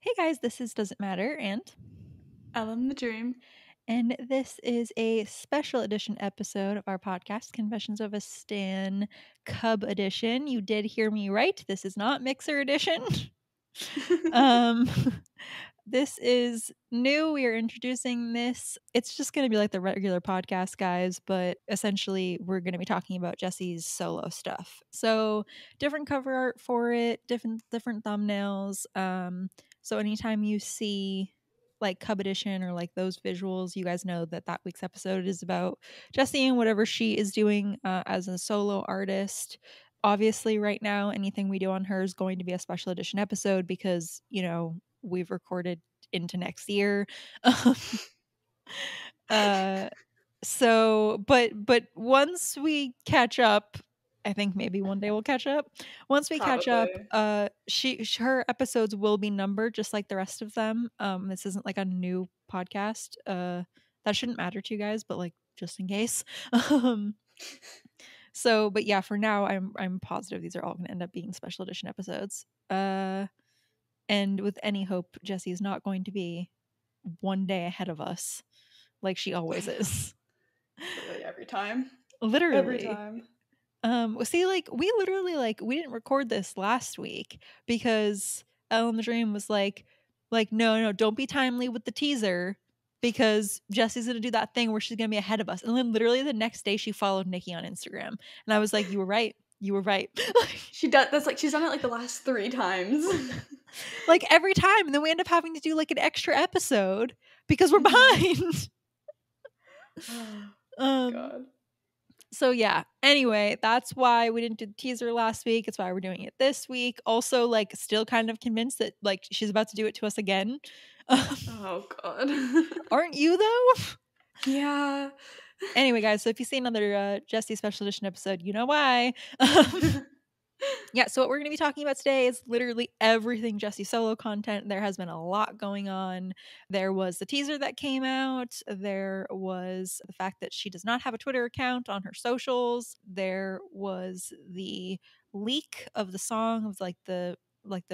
Hey guys, this is Does It Matter? Ellen the Dream. And this is a special edition episode of our podcast, Confessions of a Stan Cub Edition. You did hear me right. This is not Mixer Edition. um This is new. We are introducing this. It's just going to be like the regular podcast, guys, but essentially we're going to be talking about Jesy's solo stuff. So, different cover art for it, different thumbnails. So anytime you see like Cub Edition or like those visuals, you guys know that week's episode is about Jesy and whatever she is doing as a solo artist. Obviously, right now, anything we do on her is going to be a special edition episode because, we've recorded into next year. uh but once we catch up, I think maybe one day we'll catch up. Once we catch up, Probably. her episodes will be numbered just like the rest of them. This isn't like a new podcast. That shouldn't matter to you guys, but like just in case. So, but yeah, for now I'm positive these are all going to end up being special edition episodes. And with any hope, Jesy is not going to be one day ahead of us like she always is. Literally every time. Literally. Every time. See, like we literally we didn't record this last week because Ellen the Dream was like no, don't be timely with the teaser because Jessy's gonna do that thing where she's gonna be ahead of us. And then literally the next day she followed Nikki on Instagram. And I was like, you were right. You were right. She does that's like she's done it like the last 3 times. Like every time. And then we end up having to do like an extra episode because we're behind. God. So yeah, anyway, that's why we didn't do the teaser last week. It's why we're doing it this week. Also, like, still kind of convinced that like she's about to do it to us again. Oh God. Aren't you though? Yeah. Anyway, guys, so if you see another Jesy special edition episode, you know why. Yeah, so what we're going to be talking about today is literally everything Jesy solo content. There has been a lot going on. There was the teaser that came out. There was the fact that she does not have a Twitter account on her socials. There was the leak of the song of the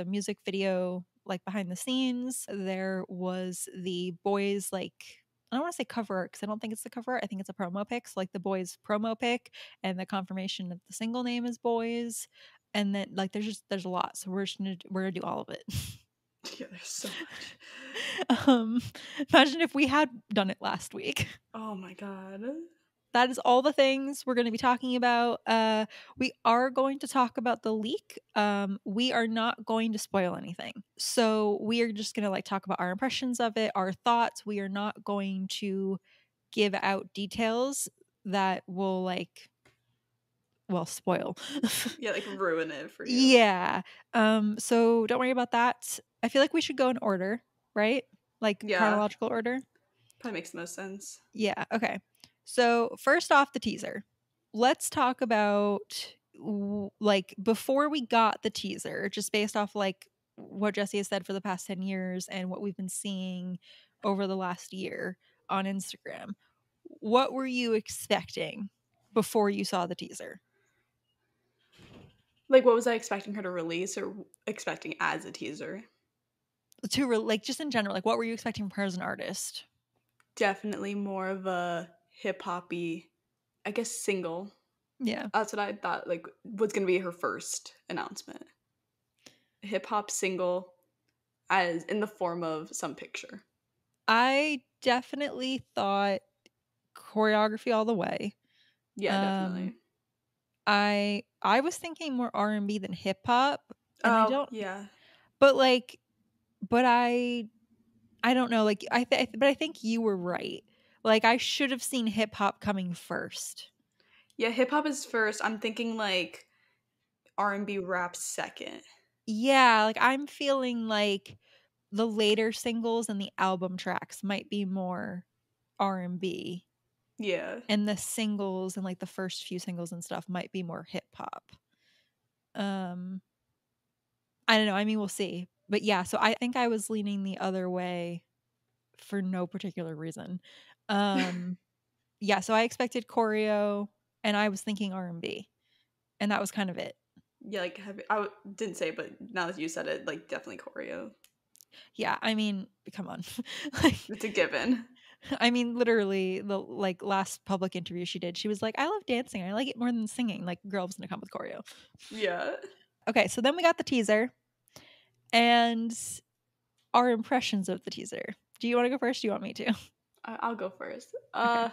music video like behind the scenes. There was the boys I don't want to say cover art because I don't think it's the cover art. I think it's a promo pic. So like the boys promo pic and the confirmation of the single name is Boys. And then like there's a lot, so we're gonna do all of it. Yeah, there's so much. Imagine if we had done it last week. Oh my God. That is all the things we're going to be talking about. We are going to talk about the leak. We are not going to spoil anything, so we are just going to talk about our impressions of it, our thoughts. We are not going to give out details that will spoil. Yeah, ruin it for you. Yeah. So don't worry about that. I feel like we should go in order, right? Chronological order. Probably makes the most sense. Yeah, okay. So first off, the teaser. Let's talk about before we got the teaser, just based off what Jesy has said for the past 10 years and what we've been seeing over the last year on Instagram. What were you expecting before you saw the teaser? What was I expecting her to release or expecting as a teaser? Just in general, what were you expecting from her as an artist? Definitely more of a hip-hoppy, I guess, single. Yeah. That's what I thought was going to be her first announcement. Hip-hop single as in the form of some picture. I definitely thought choreography all the way. Yeah, definitely. I was thinking more R&B than hip hop. Yeah. But I don't know. But I think you were right. I should have seen hip hop coming first. Yeah, hip hop is first. I'm thinking R&B rap second. Yeah, I'm feeling the later singles and the album tracks might be more R&B. Yeah. And the singles and the first few singles and stuff might be more hip hop. I don't know. I mean, we'll see. But yeah, so I think I was leaning the other way for no particular reason. Yeah, so I expected choreo and I was thinking R&B. And that was kind of it. Yeah, I didn't say it, but now that you said it, definitely choreo. Yeah, I mean, come on. Like, It's a given. I mean, literally, the like last public interview she did, she was like, "I love dancing. I like it more than singing." Like, girl was gonna come with choreo. Yeah. Okay, so then we got the teaser and our impressions of the teaser. Do you want to go first? Do you want me to? I'll go first. Okay.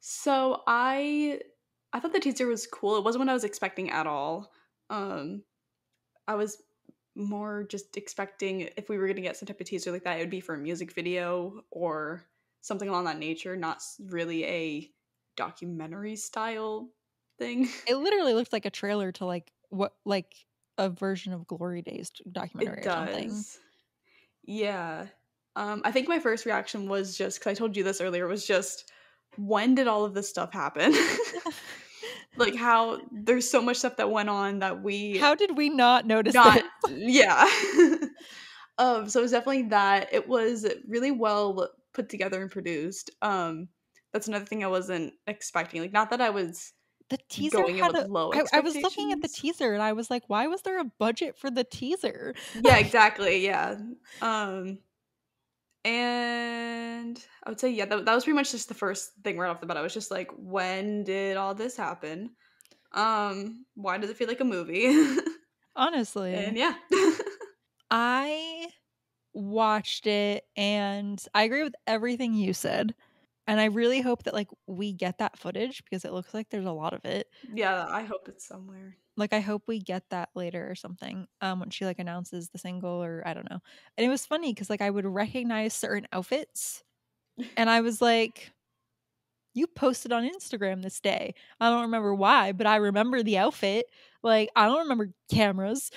So I thought the teaser was cool. It wasn't what I was expecting at all. Um, I was more just expecting if we were gonna get some type of teaser like that, it would be for a music video or something along that nature, not really a documentary style thing. It literally looked like a trailer to like a version of Glory Days It documentary or something. does. Yeah. I think my first reaction was just because I told you this earlier, was just when did all of this stuff happen? Like how there's so much stuff that went on that we How did we not notice this? not yeah. So it was definitely that. It was really well put together and produced. That's another thing I wasn't expecting. Like not that I was The teaser going in had with a low I was looking at the expectations. teaser and I was like, "Why was there a budget for the teaser?" Yeah, exactly. Yeah. Um And I would say, yeah, that was pretty much just the first thing right off the bat. I was just like, when did all this happen? Why does it feel like a movie? And Honestly, yeah. I watched it and I agree with everything you said. And I really hope that like we get that footage because it looks like there's a lot of it. Yeah, I hope it's somewhere. Like I hope we get that later or something. When she like announces the single or I don't know. And it was funny because like I would recognize certain outfits and I was like, you posted on Instagram this day. I don't remember why, but I remember the outfit. Like I don't remember cameras.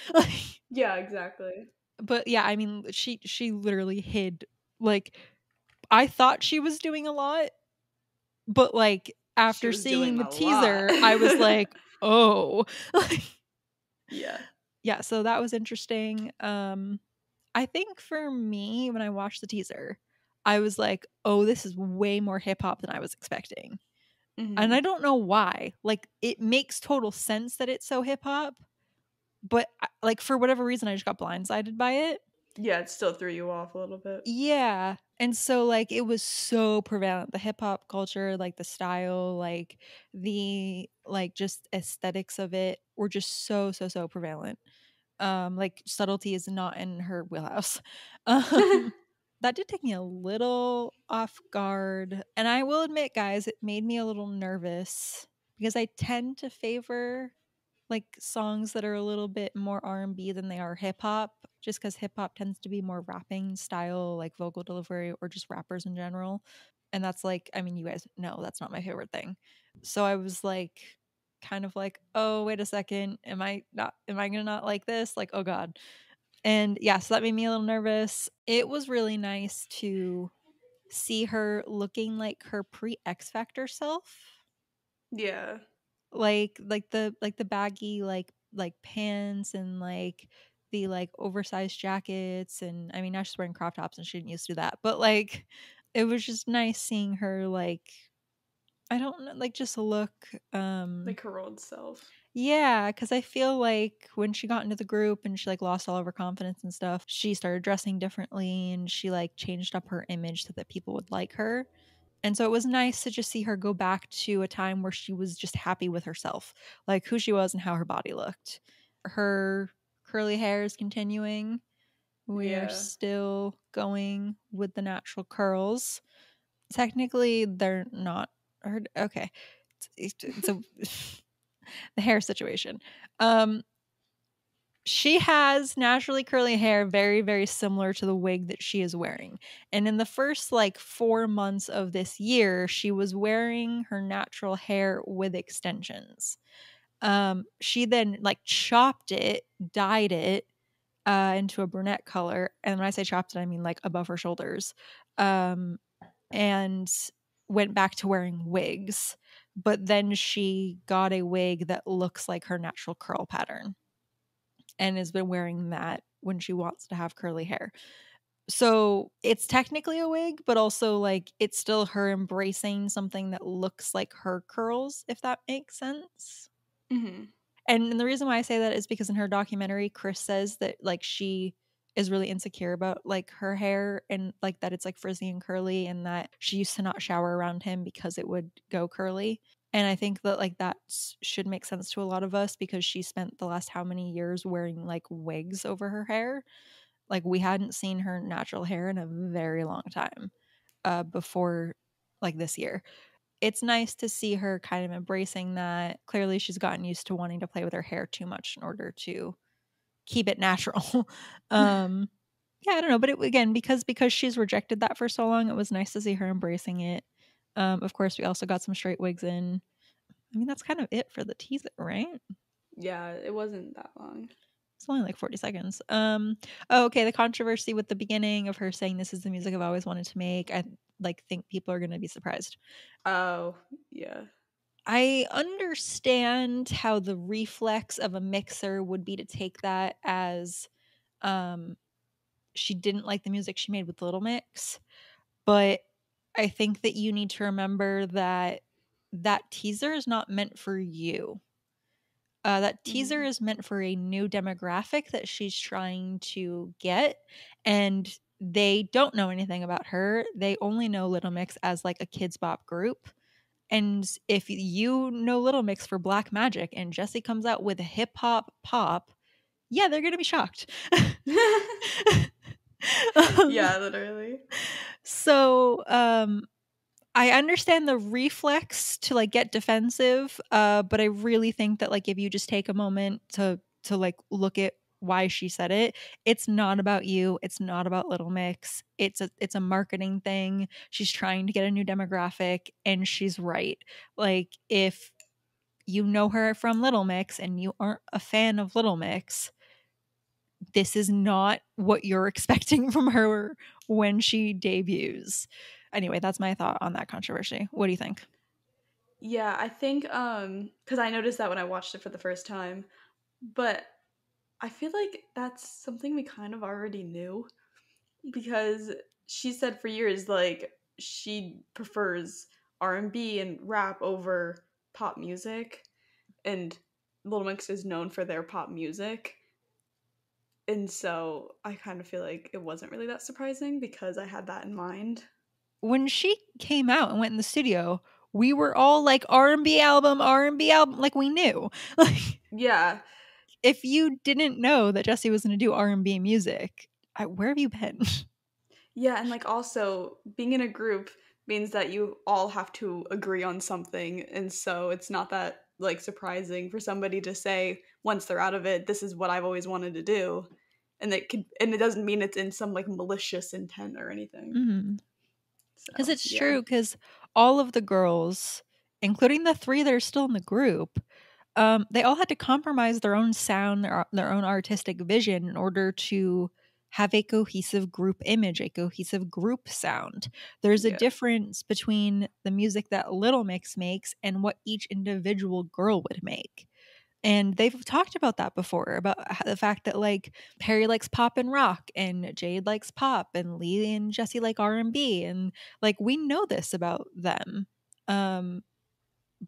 Yeah, exactly. But yeah, I mean she literally hid like I thought she was doing a lot, but like She after was doing seeing the a lot. teaser, I was like, "Oh." Yeah. Yeah, so that was interesting. I think for me when I watched the teaser, I was like, "Oh, this is way more hip hop than I was expecting." And Hmm. I don't know why. Like it makes total sense that it's so hip hop, but like for whatever reason I just got blindsided by it. Yeah, it still threw you off a little bit. Yeah. And so like it was so prevalent. The hip hop culture, like the style, like the like just aesthetics of it were just so prevalent. Like subtlety is not in her wheelhouse. Um that did take me a little off guard. And I will admit, guys, it made me a little nervous because I tend to favor like songs that are a little bit more R&B than they are hip hop just cuz hip hop tends to be more rapping style like vocal delivery or just rappers in general. And that's like I mean you guys know that's not my favorite thing. So I was like kind of like, "Oh, wait a second. Am I going to not like this? Like, oh god." And yeah, so that made me a little nervous. It was really nice to see her looking like her pre-X Factor self, Yeah. like the baggy like pants and like the like oversized jackets. And I mean now she's wearing crop tops and she didn't used to do that, but like it was just nice seeing her like I don't know, like just look Like her old self. yeah, because I feel like when she got into the group and she like lost all of her confidence and stuff, she started dressing differently and she like changed up her image so that people would like her. And so it was nice to just see her go back to a time where she was just happy with herself, like who she was and how her body looked. Her curly hair is continuing. We are Yeah. still going with the natural curls. Technically, they're not. Okay, it's a the hair situation. Um, she has naturally curly hair very similar to the wig that she is wearing. And in the first like 4 months of this year, she was wearing her natural hair with extensions. She then like chopped it, dyed it into a brunette color. And when I say chopped it, I mean like above her shoulders. Um, and went back to wearing wigs. But then she got a wig that looks like her natural curl pattern and has been wearing that when she wants to have curly hair. So it's technically a wig, but also like it's still her embracing something that looks like her curls, if that makes sense. Hmm. And the reason why I say that is because in her documentary, Chris says that like she is really insecure about like her hair and like that it's like frizzy and curly, and that she used to not shower around him because it would go curly. And I think that like that should make sense to a lot of us because she spent the last how many years wearing like wigs over her hair. Like we hadn't seen her natural hair in a very long time before like this year. It's nice to see her kind of embracing that. Clearly she's gotten used to wanting to play with her hair too much in order to keep it natural. Yeah, I don't know, but again, because she's rejected that for so long, it was nice to see her embracing it. Of course, we also got some straight wigs in. I mean, that's kind of it for the teaser, right? Yeah, it wasn't that long. It's only like 40 seconds. Oh, okay, the controversy with the beginning of her saying this is the music I've always wanted to make. I like think people are going to be surprised. Oh, yeah. I understand how the reflex of a mixer would be to take that as she didn't like the music she made with Little Mix, but I think that you need to remember that that teaser is not meant for you. That teaser is meant for a new demographic that she's trying to get, and they don't know anything about her. They only know Little Mix as like a kids bop group. And if you know Little Mix for Black Magic and Jesy comes out with a hip hop pop, yeah, they're gonna be shocked. Yeah, literally. So I understand the reflex to like get defensive, but I really think that like if you just take a moment to like look at why she said it, it's not about you. It's not about Little Mix. It's a marketing thing. She's trying to get a new demographic, and she's right. Like if you know her from Little Mix and you aren't a fan of Little Mix, this is not what you're expecting from her when she debuts. Anyway, that's my thought on that controversy. What do you think? Yeah, I think cuz I noticed that when I watched it for the first time, but I feel like that's something we kind of already knew because she said for years like she prefers R&B and rap over pop music, and Little Mix is known for their pop music. And so I kind of feel like it wasn't really that surprising because I had that in mind. When she came out and went in the studio, we were all like R&B album, R&B album, like we knew. Like Yeah. if you didn't know that Jesy was going to do R&B music, where have you been? Yeah, and like also being in a group means that you all have to agree on something, and so it's not that like surprising for somebody to say once they're out of it, this is what I've always wanted to do. And it doesn't mean it's in some like malicious intent or anything. Mhm. Because So, it's yeah. true, because all of the girls, including the 3 that are still in the group, they all had to compromise their own sound, their own artistic vision in order to have a cohesive group image, a cohesive group sound. There's a Yeah. difference between the music that Little Mix makes and what each individual girl would make. And they've talked about that before, about the fact that like Perry likes pop and rock, and Jade likes pop, and Lee and Jesy like R&B, and like we know this about them. Um,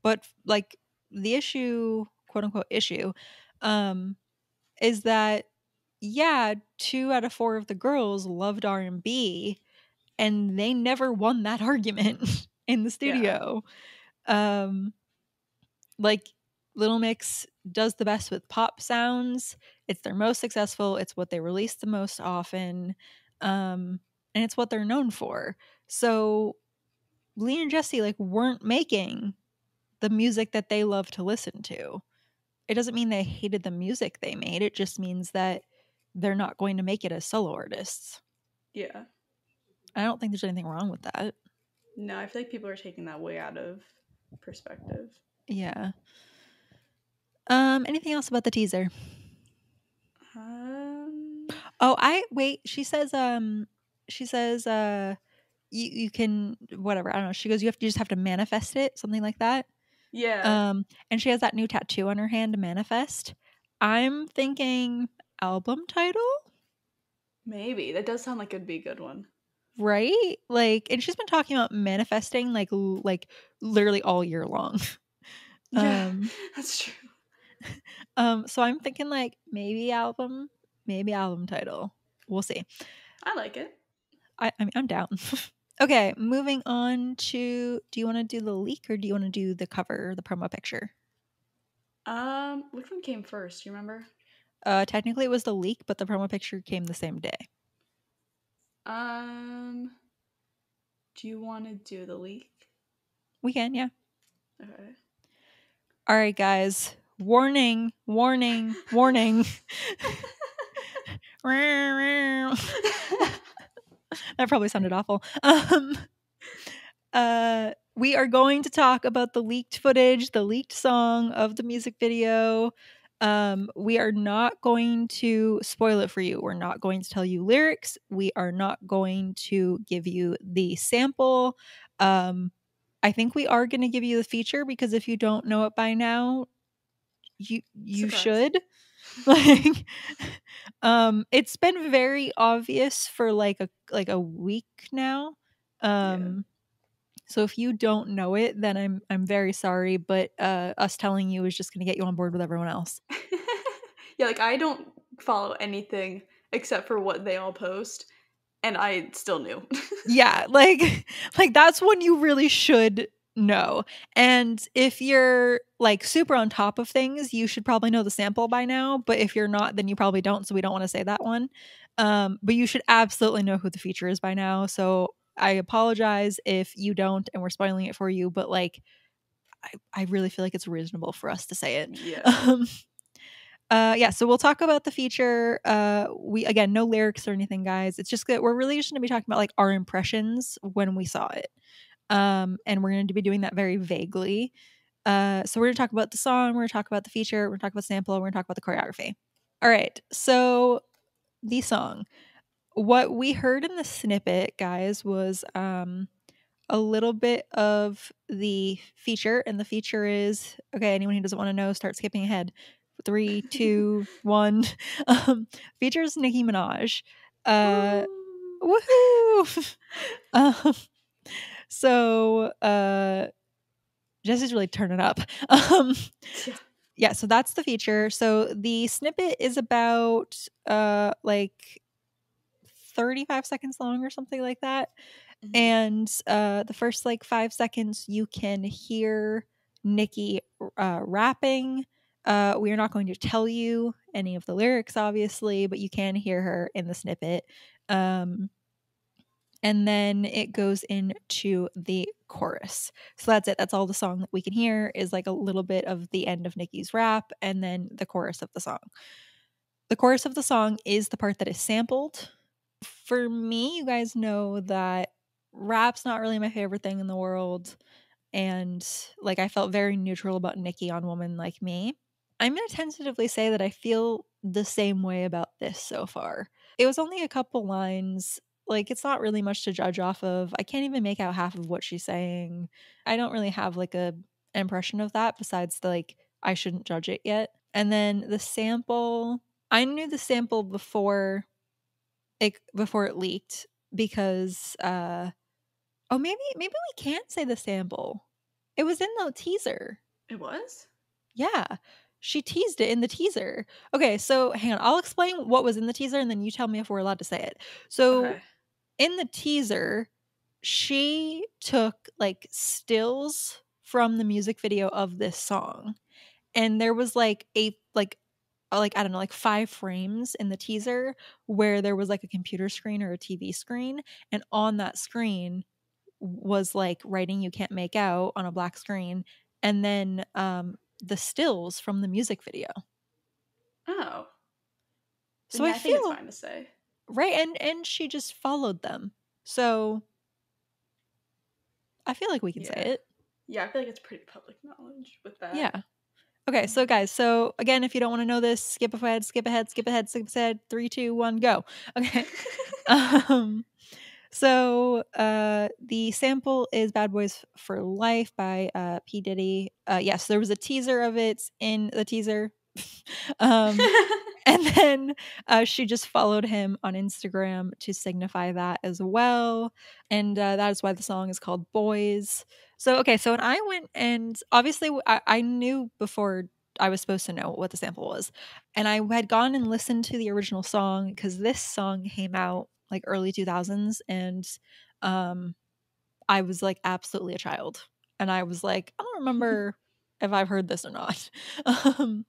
but like the issue, quote unquote issue, um, is that yeah, 2 out of 4 of the girls loved R&B, and they never won that argument in the Yeah. studio. Um, like Little Mix does the best with pop sounds. It's their most successful. It's what they release the most often. And it's what they're known for. So Lee and Jesy like weren't making the music that they love to listen to. It doesn't mean they hated the music they made. It just means that they're not going to make it as solo artists. Yeah. I don't think there's anything wrong with that. No, I feel like people are taking that way out of perspective. Yeah. Anything else about the teaser? Oh, she says you can whatever, I don't know. She goes, you just have to manifest it, something like that. Yeah. And she has that new tattoo on her hand to manifest. I'm thinking album title, Maybe. That does sound like it'd be a good one. right? Like, and she's been talking about manifesting like literally all year long. Yeah, that's true. So I'm thinking like maybe album title. we'll see. I like it. I mean, I'm down. Okay, moving on to, do you want to do the leak or do you want to do the cover, the promo picture? Which one came first? You remember? Technically it was the leak, but the promo picture came the same day. Do you want to do the leak? We can, yeah. Okay. All right, guys. Warning, warning, warning. That probably sounded awful. We are going to talk about the leaked footage, the leaked song of the music video. We are not going to spoil it for you. We're not going to tell you lyrics. We are not going to give you the sample. I think we are going to give you the feature because if you don't know it by now, you should. Like, it's been very obvious for like a week now. So if you don't know it, then I'm very sorry, but us telling you is just going to get you on board with everyone else. Yeah, like I don't follow anything except for what they all post, and I still knew. Yeah, like that's when you really should know. And if you're like super on top of things, you should probably know the sample by now, but if you're not, then you probably don't, so we don't want to say that one. But you should absolutely know who the feature is by now. So I apologize if you don't and we're spoiling it for you, but like I really feel like it's reasonable for us to say it. Yeah. Yeah, so we'll talk about the feature. We again, no lyrics or anything, guys. It's just that we're really just going to be talking about like our impressions when we saw it. And we're going to be doing that very vaguely. So we're going to talk about the song, we're going to talk about the feature, we're going to talk about sample, we're going to talk about the choreography. All right. So the song. What we heard in the snippet, guys, was a little bit of the feature, and the feature is, okay, anyone who doesn't want to know, start skipping ahead. 3, 2, 1. Features Nicki Minaj. Woohoo! So Jesse's really turning up. Yeah, so that's the feature. So the snippet is about like 35 seconds long or something like that. Mhm. And the first like 5 seconds you can hear Nicki rapping. We are not going to tell you any of the lyrics, obviously, but you can hear her in the snippet. And then it goes into the chorus. So that's it. That's all the song that we can hear is like a little bit of the end of Nicki's rap and then the chorus of the song. The chorus of the song is the part that is sampled. For me, you guys know that rap's not really my favorite thing in the world. And like I felt very neutral about Nicki on Woman Like Me. I'm going to tentatively say that I feel the same way about this so far. It was only a couple lines. Like, it's not really much to judge off of. I can't even make out half of what she's saying. I don't really have like a impression of that besides the like, I shouldn't judge it yet. And then the sample, I knew the sample before it leaked because oh, maybe we can't say the sample. It was in the teaser. It was? Yeah. She teased it in the teaser. Okay, so hang on. I'll explain what was in the teaser and then you tell me if we're allowed to say it. So Okay. in the teaser, she took like stills from the music video of this song. And there was like I don't know, like 5 frames in the teaser where there was like a computer screen or a TV screen, and on that screen was like writing you can't make out on a black screen, and then the stills from the music video. Oh. So Then yeah, I I think it's feel fine to say. right, and she just followed them. So I feel like we can say Yeah. it. Yeah, I feel like it's pretty public knowledge with that. Yeah. Okay, so guys, so again, if you don't want to know this, skip ahead, skip ahead, skip ahead, skip ahead. 3, 2, 1, go. Okay. So the sample is Bad Boys for Life by P. Diddy. Yes, there was a teaser of it in the teaser. And then she just followed him on Instagram to signify that as well. And that is why the song is called Boys. So, okay, so when I went and obviously I knew before I was supposed to know what the sample was. And I had gone and listened to the original song because this song came out like early 2000s, and I was like absolutely a child. And I was like, I don't remember if I've heard this or not. um,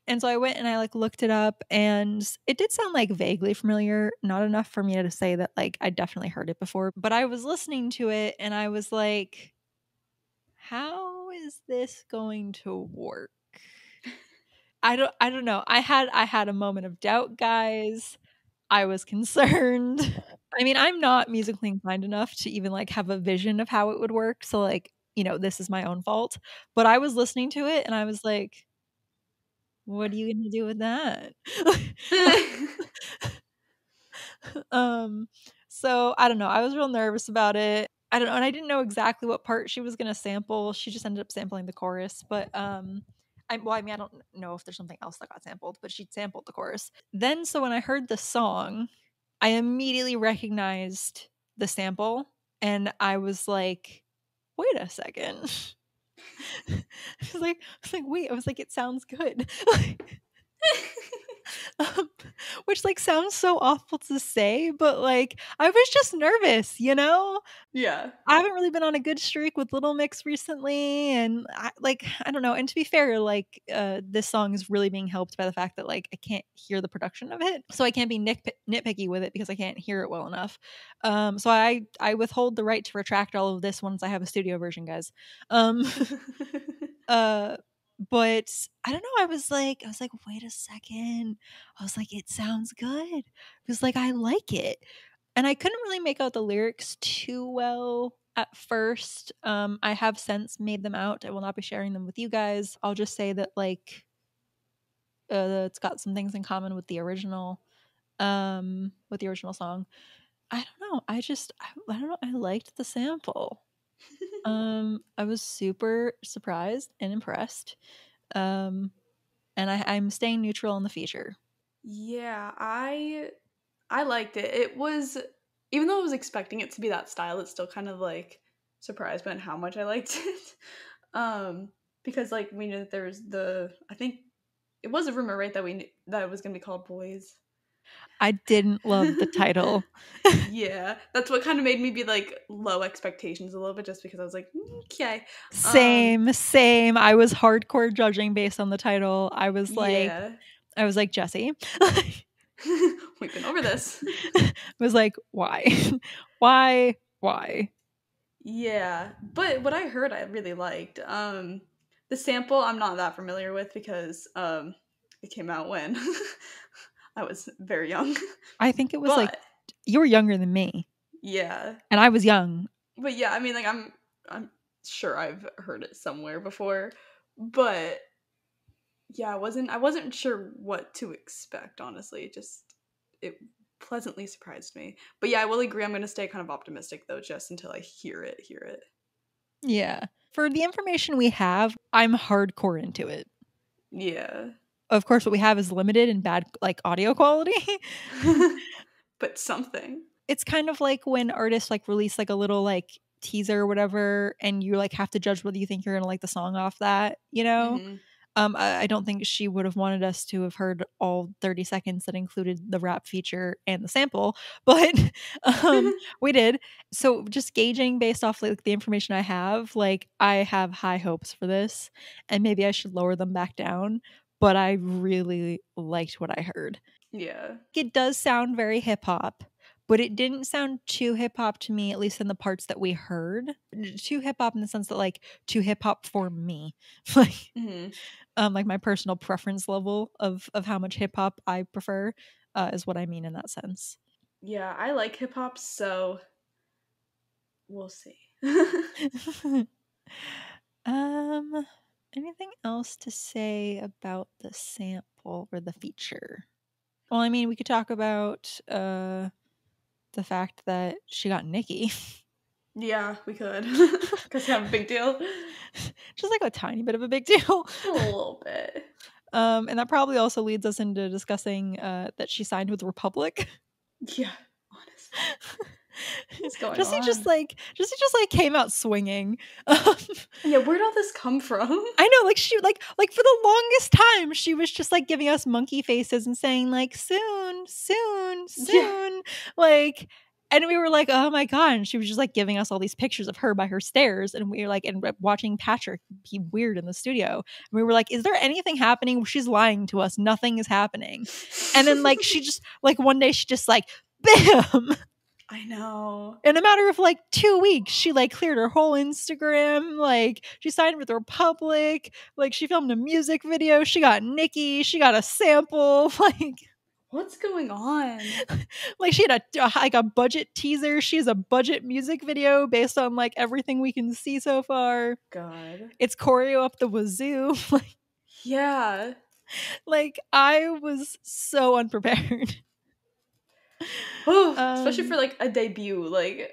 and so I went and I like looked it up, and it did sound like vaguely familiar, not enough for me to say that like I definitely heard it before. But I was listening to it and I was like, how is this going to work? I don't know. I had a moment of doubt, guys. I was concerned. I mean, I'm not musically inclined enough to even like have a vision of how it would work. So like, this is my own fault. But I was listening to it and I was like, what are you going to do with that? um so I don't know. I was real nervous about it. I don't know, and I didn't know exactly what part she was going to sample. She just ended up sampling the chorus, but I mean, I don't know if there's something else that got sampled, but she sampled the chorus. Then so when I heard the song, I immediately recognized the sample, and I was like, wait a second. Wait, I was like, it sounds good. Which like sounds so awful to say, but like I was just nervous, Yeah. I haven't really been on a good streak with Little Mix recently, and I don't know. And to be fair, like this song is really being helped by the fact that like I can't hear the production of it, so I can't be nitpicky with it because I can't hear it well enough. So I withhold the right to retract all of this once I have a studio version, guys. But I don't know. I was like, wait a second. I was like, it sounds good. Because like I like it. And I couldn't really make out the lyrics too well at first. I have since made them out. I will not be sharing them with you guys. I'll just say that like it's got some things in common with the original song. I don't know. I don't know. I liked the sample. I was super surprised and impressed. And I'm staying neutral in the feature. Yeah, I liked it. It was, even though I was expecting it to be that style, it's still kind of like surprised by how much I liked it. Because like we knew that there was I think it was a rumor, right, that we knew that it was gonna be called Boys. I didn't love the title. Yeah, that's what kind of made me be like low expectations a little bit, just because I was like, okay. Same. I was hardcore judging based on the title. I was like, Yeah. Jesy. We've been over this. I was like, why? Why? Yeah, but what I heard I really liked. The sample I'm not that familiar with because it came out when I was very young. I think it was like, But you were younger than me. yeah. And I was young. But yeah, I mean like I'm sure I've heard it somewhere before. But yeah, I wasn't sure what to expect, honestly. It pleasantly surprised me. But yeah, I will agree I'm gonna stay kind of optimistic though, just until I hear it. Yeah. For the information we have, I'm hardcore into it. Yeah. Of course, what we have is limited and bad like audio quality. But something. It's kind of like when artists like release like a little like teaser or whatever, and you like have to judge whether you think you're gonna like the song off that, Mm-hmm. I don't think she would have wanted us to have heard all 30 seconds that included the rap feature and the sample, but we did. So just gauging based off like the information I have, like I have high hopes for this, and maybe I should lower them back down, but I really liked what I heard. Yeah. It does sound very hip hop, but it didn't sound too hip hop to me, at least in the parts that we heard. Too hip hop in the sense that like too hip hop for me. Mm-hmm. Like my personal preference level of how much hip hop I prefer is what I mean in that sense. Yeah, I like hip hop, so we'll see. um Anything else to say about the sample or the feature? Well, I mean, we could talk about the fact that she got Nikki. Yeah, we could. Because kind of a big deal. Just like a tiny bit of a big deal. A little bit. And that probably also leads us into discussing that she signed with Republic. Yeah, honestly. is going Jesy on? just like came out swinging. Yeah, where'd all this come from? I know, like she like for the longest time she was just like giving us monkey faces and saying like soon, soon, Yeah. soon, like, and we were like, oh my god, and she was just like giving us all these pictures of her by her stairs, and we were like, and watching Patrick be weird in the studio, and we were like, is there anything happening? She's lying to us, nothing is happening. And then like she just like one day she just like bam. I know. In a matter of like 2 weeks, she like cleared her whole Instagram. Like she signed with Republic. Like she filmed a music video. She got Nicki. She got a sample. Like What's going on? like she had a budget teaser. She has a budget music video based on like everything we can see so far. God. It's choreo up the wazoo. Yeah. Like I was so unprepared. Especially for like a debut, like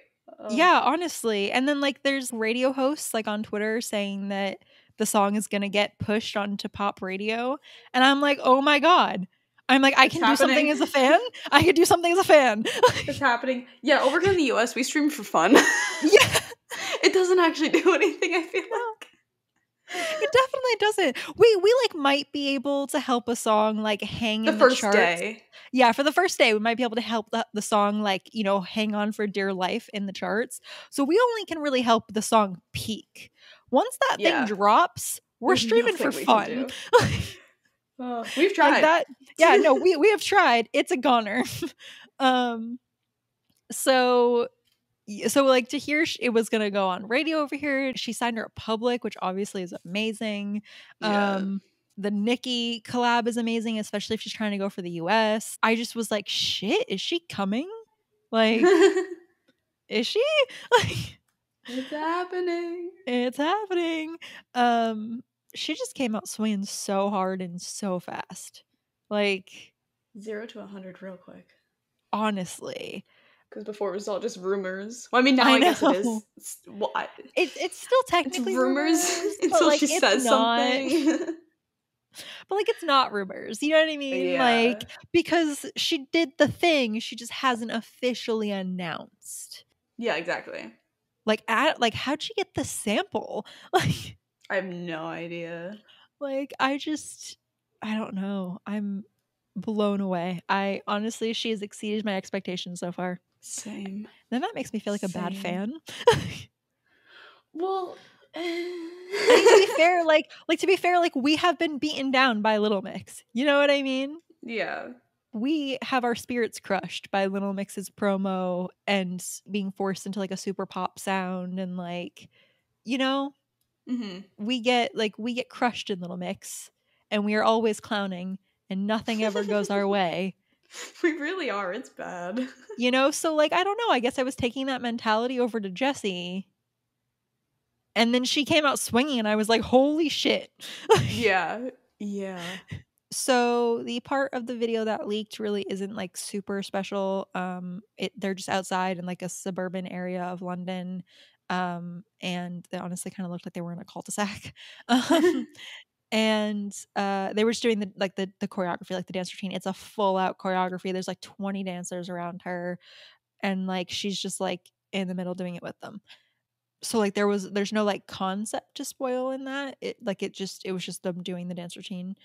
yeah, honestly. And then like there's radio hosts like on Twitter saying that the song is gonna get pushed onto pop radio, and I'm like, oh my god. I'm like, I can do something as a fan. I could do something as a fan. It's happening. Yeah, over here in the US, we stream for fun. Yeah. It doesn't actually do anything, I feel like. It definitely doesn't. We like might be able to help a song like hang in the first charts. day. Yeah, for the first day, we might be able to help the song like, you know, hang on for dear life in the charts. So we only can really help the song peak. Once that thing drops, we're streaming for fun. We've tried. Like that. Yeah, no, we have tried. It's a goner. So like to hear it was gonna go on radio over here. She signed her at Public, which obviously is amazing. Yeah. The Nicki collab is amazing, especially if she's trying to go for the US. I just was like, shit, is she coming? Like, is she? Like, it's happening. It's happening. She just came out swinging so hard and so fast. Like 0 to 100 real quick. Honestly. Because before it was all just rumors. Well, I mean, now I guess it is. It's still technically it's rumors until like, she says something. But like it's not rumors, you know what I mean? Yeah. Like because she did the thing, she just hasn't officially announced. Yeah, exactly. Like how'd she get the sample? Like I have no idea. Like I don't know. I'm blown away. I honestly, she has exceeded my expectations so far. Same. Then that makes me feel like a bad fan. Well, I mean, to be fair, like we have been beaten down by Little Mix. You know what I mean? Yeah. We have our spirits crushed by Little Mix's promo and being forced into like a super pop sound, and like, you know, we get crushed in Little Mix, and we are always clowning, and nothing ever goes our way. We really are. It's bad. You know, so like I don't know. I guess I was taking that mentality over to Jesy. And then she came out swinging, and I was like, holy shit. Yeah. Yeah. So the part of the video that leaked really isn't like super special. They're just outside in like a suburban area of London. And they honestly kind of looked like they were in a cul-de-sac. And they were just doing the choreography, like the dance routine. It's a full out choreography. There's like 20 dancers around her, and like she's just like in the middle doing it with them. So like there's no like concept to spoil in that. It was just them doing the dance routine.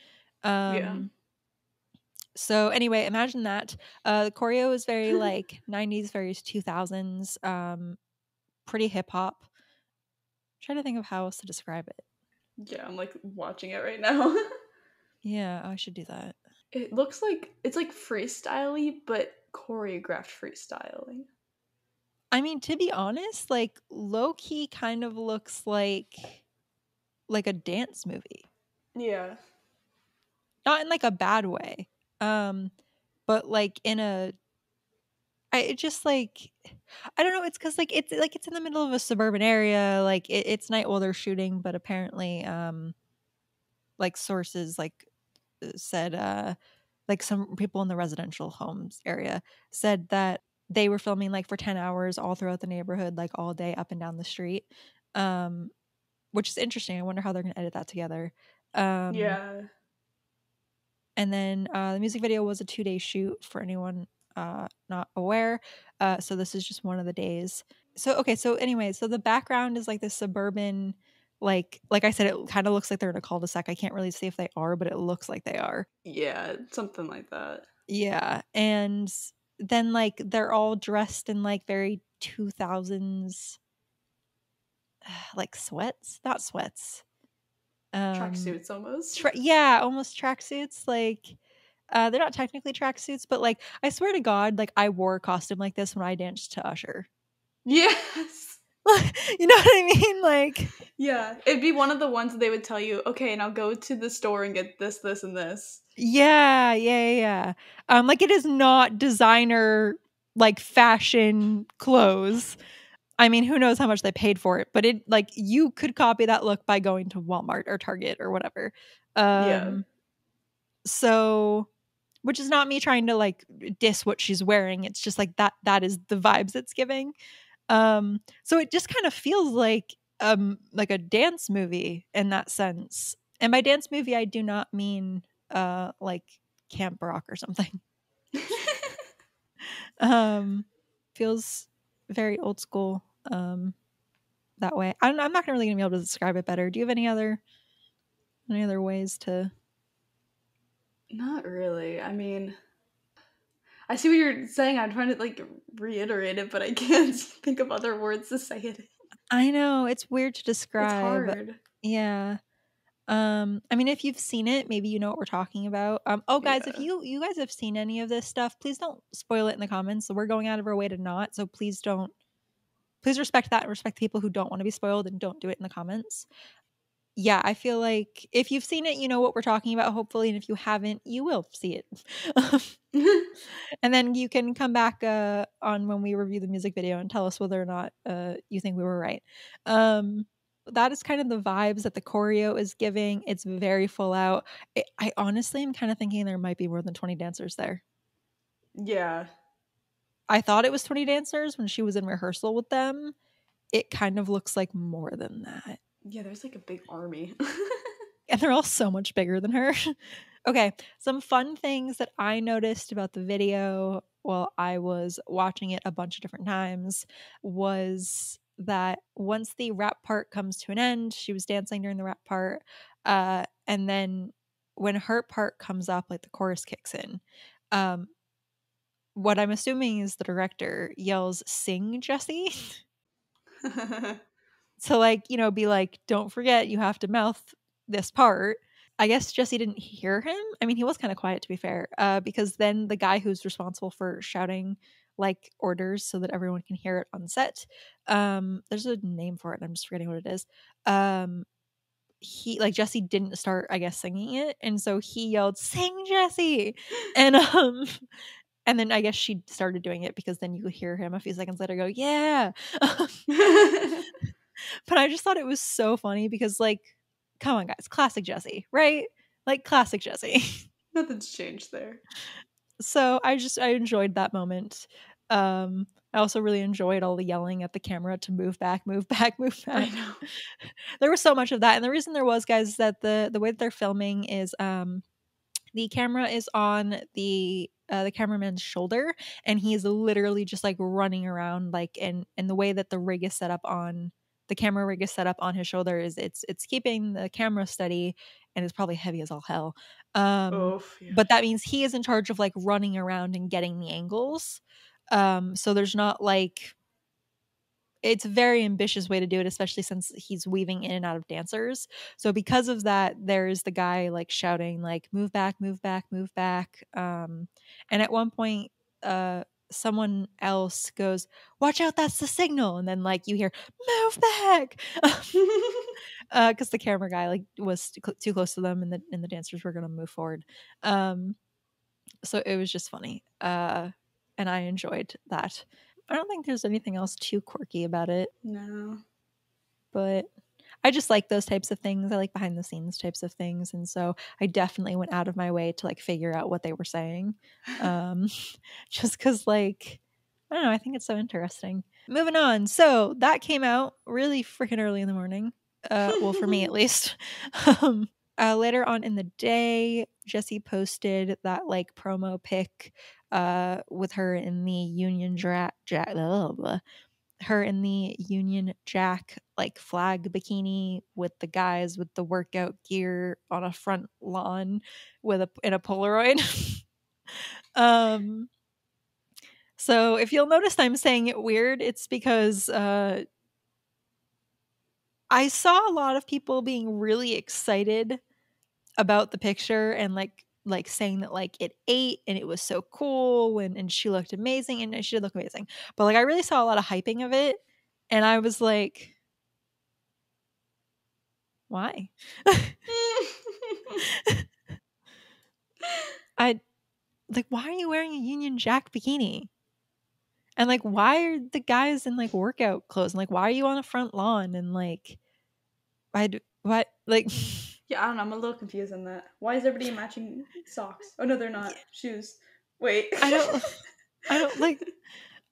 Yeah. So anyway, imagine that. The choreo is very like 90s, very 2000s, pretty hip hop. Trying to think of how else to describe it. Yeah, I'm like watching it right now. Yeah, I should do that. It looks like it's like freestyle-y, but choreographed freestyling. I mean, to be honest, like low-key kind of looks like a dance movie. Yeah. Not in like a bad way. But like in a I just like I don't know, it's cuz like it's in the middle of a suburban area, like it's night while they're shooting, but apparently like sources like said like some people in the residential homes area said that they were filming like for 10 hours all throughout the neighborhood, like all day up and down the street, which is interesting. I wonder how they're gonna edit that together. Yeah. And then the music video was a 2-day shoot for anyone not aware. So this is just one of the days. So okay, so anyway, so the background is like this suburban, like I said, it kind of looks like they're in a cul-de-sac. I can't really see if they are, but it looks like they are. Yeah, something like that. Yeah, and then like they're all dressed in like very 2000s like sweats, not sweats. Tracksuits almost. Yeah, almost tracksuits. Like they're not technically tracksuits, but like I swear to God, like I wore a costume like this when I danced to Usher. Yes. You know what I mean? Like, Yeah, it'd be one of the ones that they would tell you, okay, now go to the store and get this, this, and this. yeah. Like it is not designer like fashion clothes. I mean, who knows how much they paid for it, but it like you could copy that look by going to Walmart or Target or whatever. Yeah. So which is not me trying to like diss what she's wearing. It's just like that is the vibes it's giving. So it just kind of feels like a dance movie in that sense. And by dance movie I do not mean like Camp Rock or something. Feels very old school that way. I'm not really gonna be able to describe it better. Do you have any other ways to? Not really. I mean, I see what you're saying. I'm trying to like reiterate it, but I can't think of other words to say it. I know it's weird to It's describe. hard. Yeah. I mean, if you've seen it, maybe you know what we're talking about. Oh, guys, if Yeah. you guys have seen any of this stuff, please don't spoil it in the comments. So we're going out of our way to not. So please don't. Please respect that and respect the people who don't want to be spoiled and don't do it in the comments. Yeah, I feel like if you've seen it, you know what we're talking about, hopefully, and if you haven't, you will see it. And then you can come back on when we review the music video and tell us whether or not you think we were right. That is kind of the vibes that the choreo is giving. It's very full out. I honestly am kind of thinking there might be more than 20 dancers there. Yeah. I thought it was 20 dancers when she was in rehearsal with them. It kind of looks like more than that. Yeah, there's like a big army. And they're all so much bigger than her. Okay, some fun things that I noticed about the video while I was watching it a bunch of different times was that once the rap part comes to an end, she was dancing during the rap part, and then when her part comes up, like the chorus kicks in, um, what I'm assuming is the director yells, "Sing, Jesy." To like, be like, don't forget you have to mouth this part. I guess Jesy didn't hear him. I mean, he was kind of quiet to be fair, because then the guy who's responsible for shouting like orders so that everyone can hear it on set, there's a name for it and I'm just forgetting what it is. He like Jesy didn't start, I guess, singing it, and so he yelled, "Sing, Jesy!" and and then I guess she started doing it because then you hear him a few seconds later go, "Yeah." But I just thought it was so funny because, like, come on, guys, classic Jesy, right? Like, classic Jesy. Nothing's changed there. So I enjoyed that moment. I also really enjoyed all the yelling at the camera to move back, move back, move back. I know. There was so much of that, and the reason there was, guys, is that the way that they're filming is the camera is on the cameraman's shoulder, and he's literally just like running around, like in the way that the rig is set up on the camera rig is set up on his shoulder is it's keeping the camera steady, and it's probably heavy as all hell. Oof, yeah. But that means he is in charge of like running around and getting the angles. So there's not like it's a very ambitious way to do it, especially since he's weaving in and out of dancers. So because of that, there's the guy like shouting like move back, move back, move back. And at one point, someone else goes, "Watch out, that's the signal." And then like you hear move back. Because the camera guy like was too close to them, and the dancers were gonna move forward. So it was just funny. And I enjoyed that. I don't think there's anything else too quirky about it. No. But I just like those types of things. I like behind the scenes types of things. And so I definitely went out of my way to like figure out what they were saying. Just because like, I don't know, I think it's so interesting. Moving on. So that came out really freaking early in the morning. Well, for me at least. Later on in the day, Jesy posted that like promo pic with her in the Union her in the Union Jack like flag bikini with the guys with the workout gear on a front lawn with in a Polaroid. So if you'll notice I'm saying it weird, it's because I saw a lot of people being really excited about the picture and like saying that like it ate and it was so cool and she looked amazing and she did look amazing. But like I really saw a lot of hyping of it and I was like, why? I like, why are you wearing a Union Jack bikini? And like, why are the guys in like workout clothes? And like, why are you on a front lawn? And like, what? Like, Yeah, I don't know. I'm a little confused on that. Why is everybody matching socks? Oh no, they're not. Shoes. Wait. I don't like,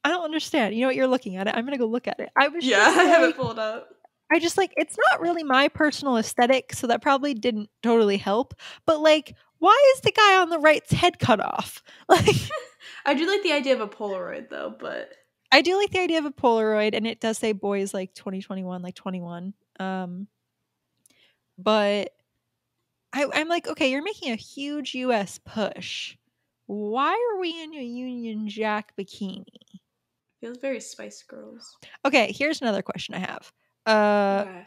I don't understand. You know what? You're looking at it. I'm gonna go look at it. I was Yeah, just I have it like, pulled up. I just like, it's not really my personal aesthetic, so that probably didn't totally help. But like, why is the guy on the right's head cut off? Like, I do like the idea of a Polaroid though, but I do like the idea of a Polaroid, and it does say boys like 2021, like 21. But I'm like, okay, you're making a huge US push. Why are we in a Union Jack bikini? feels very Spice Girls. Okay, here's another question I have. Okay.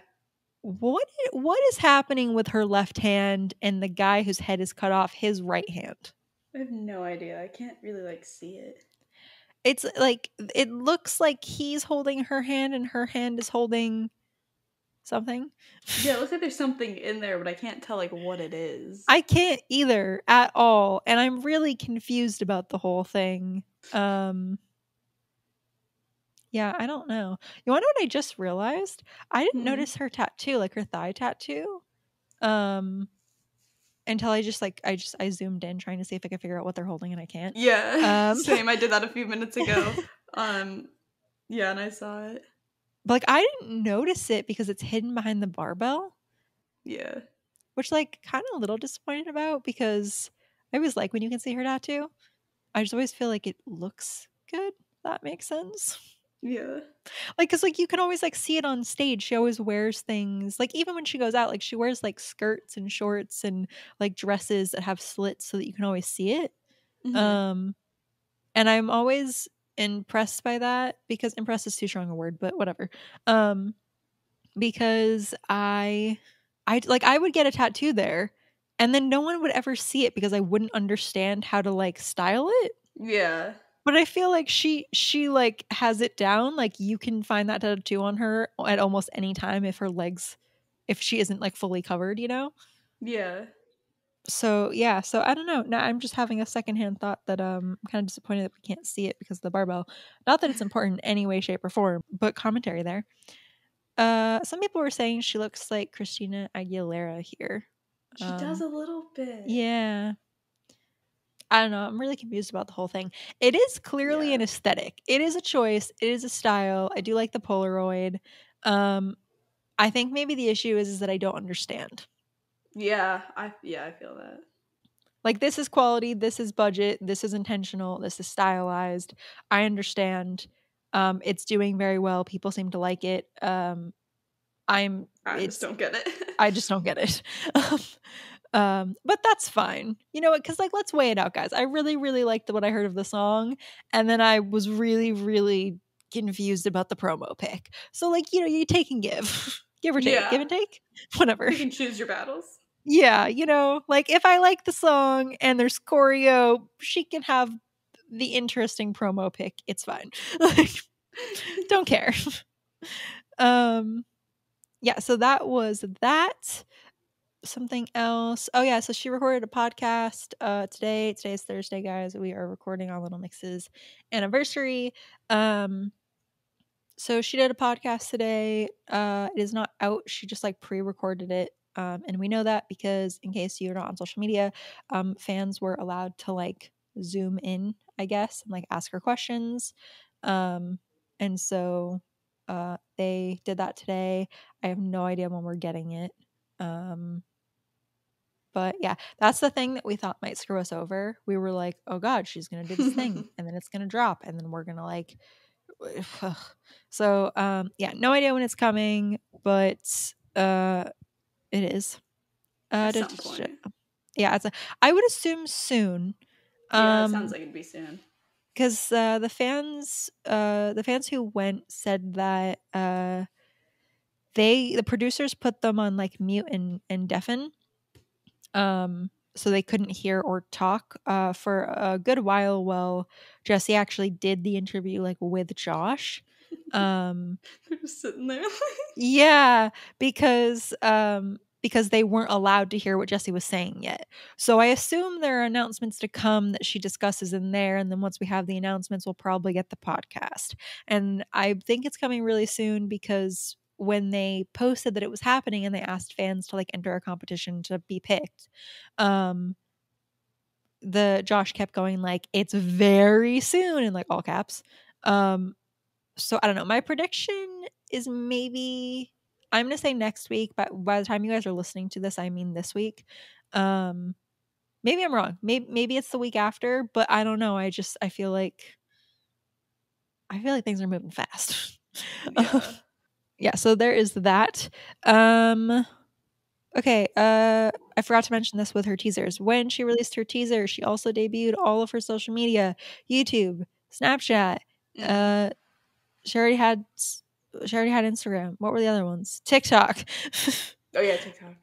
What is happening with her left hand and the guy whose head is cut off his right hand? I have no idea. I can't really like see it. It's like it looks like he's holding her hand and her hand is holding something. Yeah, it looks like there's something in there, but I can't tell like what it is. I can't either at all, and I'm really confused about the whole thing. Yeah, I don't know. You wanna know what I just realized? I didn't Hmm. notice her tattoo, like her thigh tattoo, um, until I zoomed in trying to see if I could figure out what they're holding, and I can't. Yeah, Um, same. I did that a few minutes ago. Yeah, and I saw it. but, like, I didn't notice it because it's hidden behind the barbell, Yeah. which, like, kinda a little disappointed about because I always like when you can see her tattoo. I just always feel like it looks good, if that makes sense. Yeah. Like, cause like, you can always, like, see it on stage. She always wears things like, even when she goes out, like, she wears, like, skirts and shorts and, like, dresses that have slits so that you can always see it. Hmm. Um, and I'm always impressed by that because impressed is too strong a word, but whatever. Because I would get a tattoo there, and then no one would ever see it because I wouldn't understand how to, like, style it. Yeah. But I feel like she, like, has it down, like, you can find that tattoo on her at almost any time if she isn't, like, fully covered, you know? Yeah. So, yeah, so I don't know. Now I'm just having a secondhand thought that, I'm kinda disappointed that we can't see it because of the barbell. Not that it's important in any way, shape, or form, but commentary there. Some people were saying she looks like Christina Aguilera here. She does a little bit. Yeah. I don't know. I'm really confused about the whole thing. It is clearly Yeah. an aesthetic. It is a choice. It is a style. I do like the Polaroid. Um, I think maybe the issue is that I don't understand. Yeah, I feel that. Like this is quality, this is budget, this is intentional, this is stylized. I understand. It's doing very well. People seem to like it. I'm I just it's don't get it. I just don't get it. But that's fine. You know what? Because like, let's weigh it out, guys. I really, really liked what I heard of the song, and then I was really, really confused about the promo pic. So like, you know, you take and give, give or take, give Yeah. and take, whatever. You can choose your battles. Yeah, you know, like if I like the song and there's choreo, she can have the interesting promo pic. It's fine. Like, don't care. Um, yeah. So that was that. Something else. Oh yeah, so she recorded a podcast today. Today is Thursday, guys. We are recording on Little Mix's anniversary. Um so she did a podcast today. It is not out. She just like pre-recorded it. And we know that because in case you're not on social media, fans were allowed to like zoom in, I guess, and like ask her questions. And so they did that today. I have no idea when we're getting it. Um But yeah, that's the thing that we thought might screw us over. We were like, oh God, she's going to do this thing and then it's going to drop and then we're going to like, ugh. So, yeah, no idea when it's coming, but, it is. At some point. Yeah, I would assume soon. Yeah, it sounds like it'd be soon. Because the fans who went said that the producers put them on like mute and deafen, so they couldn't hear or talk for a good while. Well, Jesy actually did the interview like with Josh. They're just sitting there. Yeah, because they weren't allowed to hear what Jesy was saying yet. So I assume there are announcements to come that she discusses in there, and then once we have the announcements, we'll probably get the podcast. And I think it's coming really soon because when they posted that it was happening and they asked fans to like enter a competition to be picked, the Josh kept going like it's very soon in like all caps. So I don't know. My prediction is maybe I'm gonna say next week, but by the time you guys are listening to this, I mean this week. Maybe I'm wrong. Maybe it's the week after, but I don't know. I feel like things are moving fast. Yeah. Yeah, so there is that. Okay, I forgot to mention this with her teasers. When she released her teaser, she also debuted all of her social media, YouTube, Snapchat, she already had Instagram. What were the other ones? TikTok. Oh yeah, TikTok.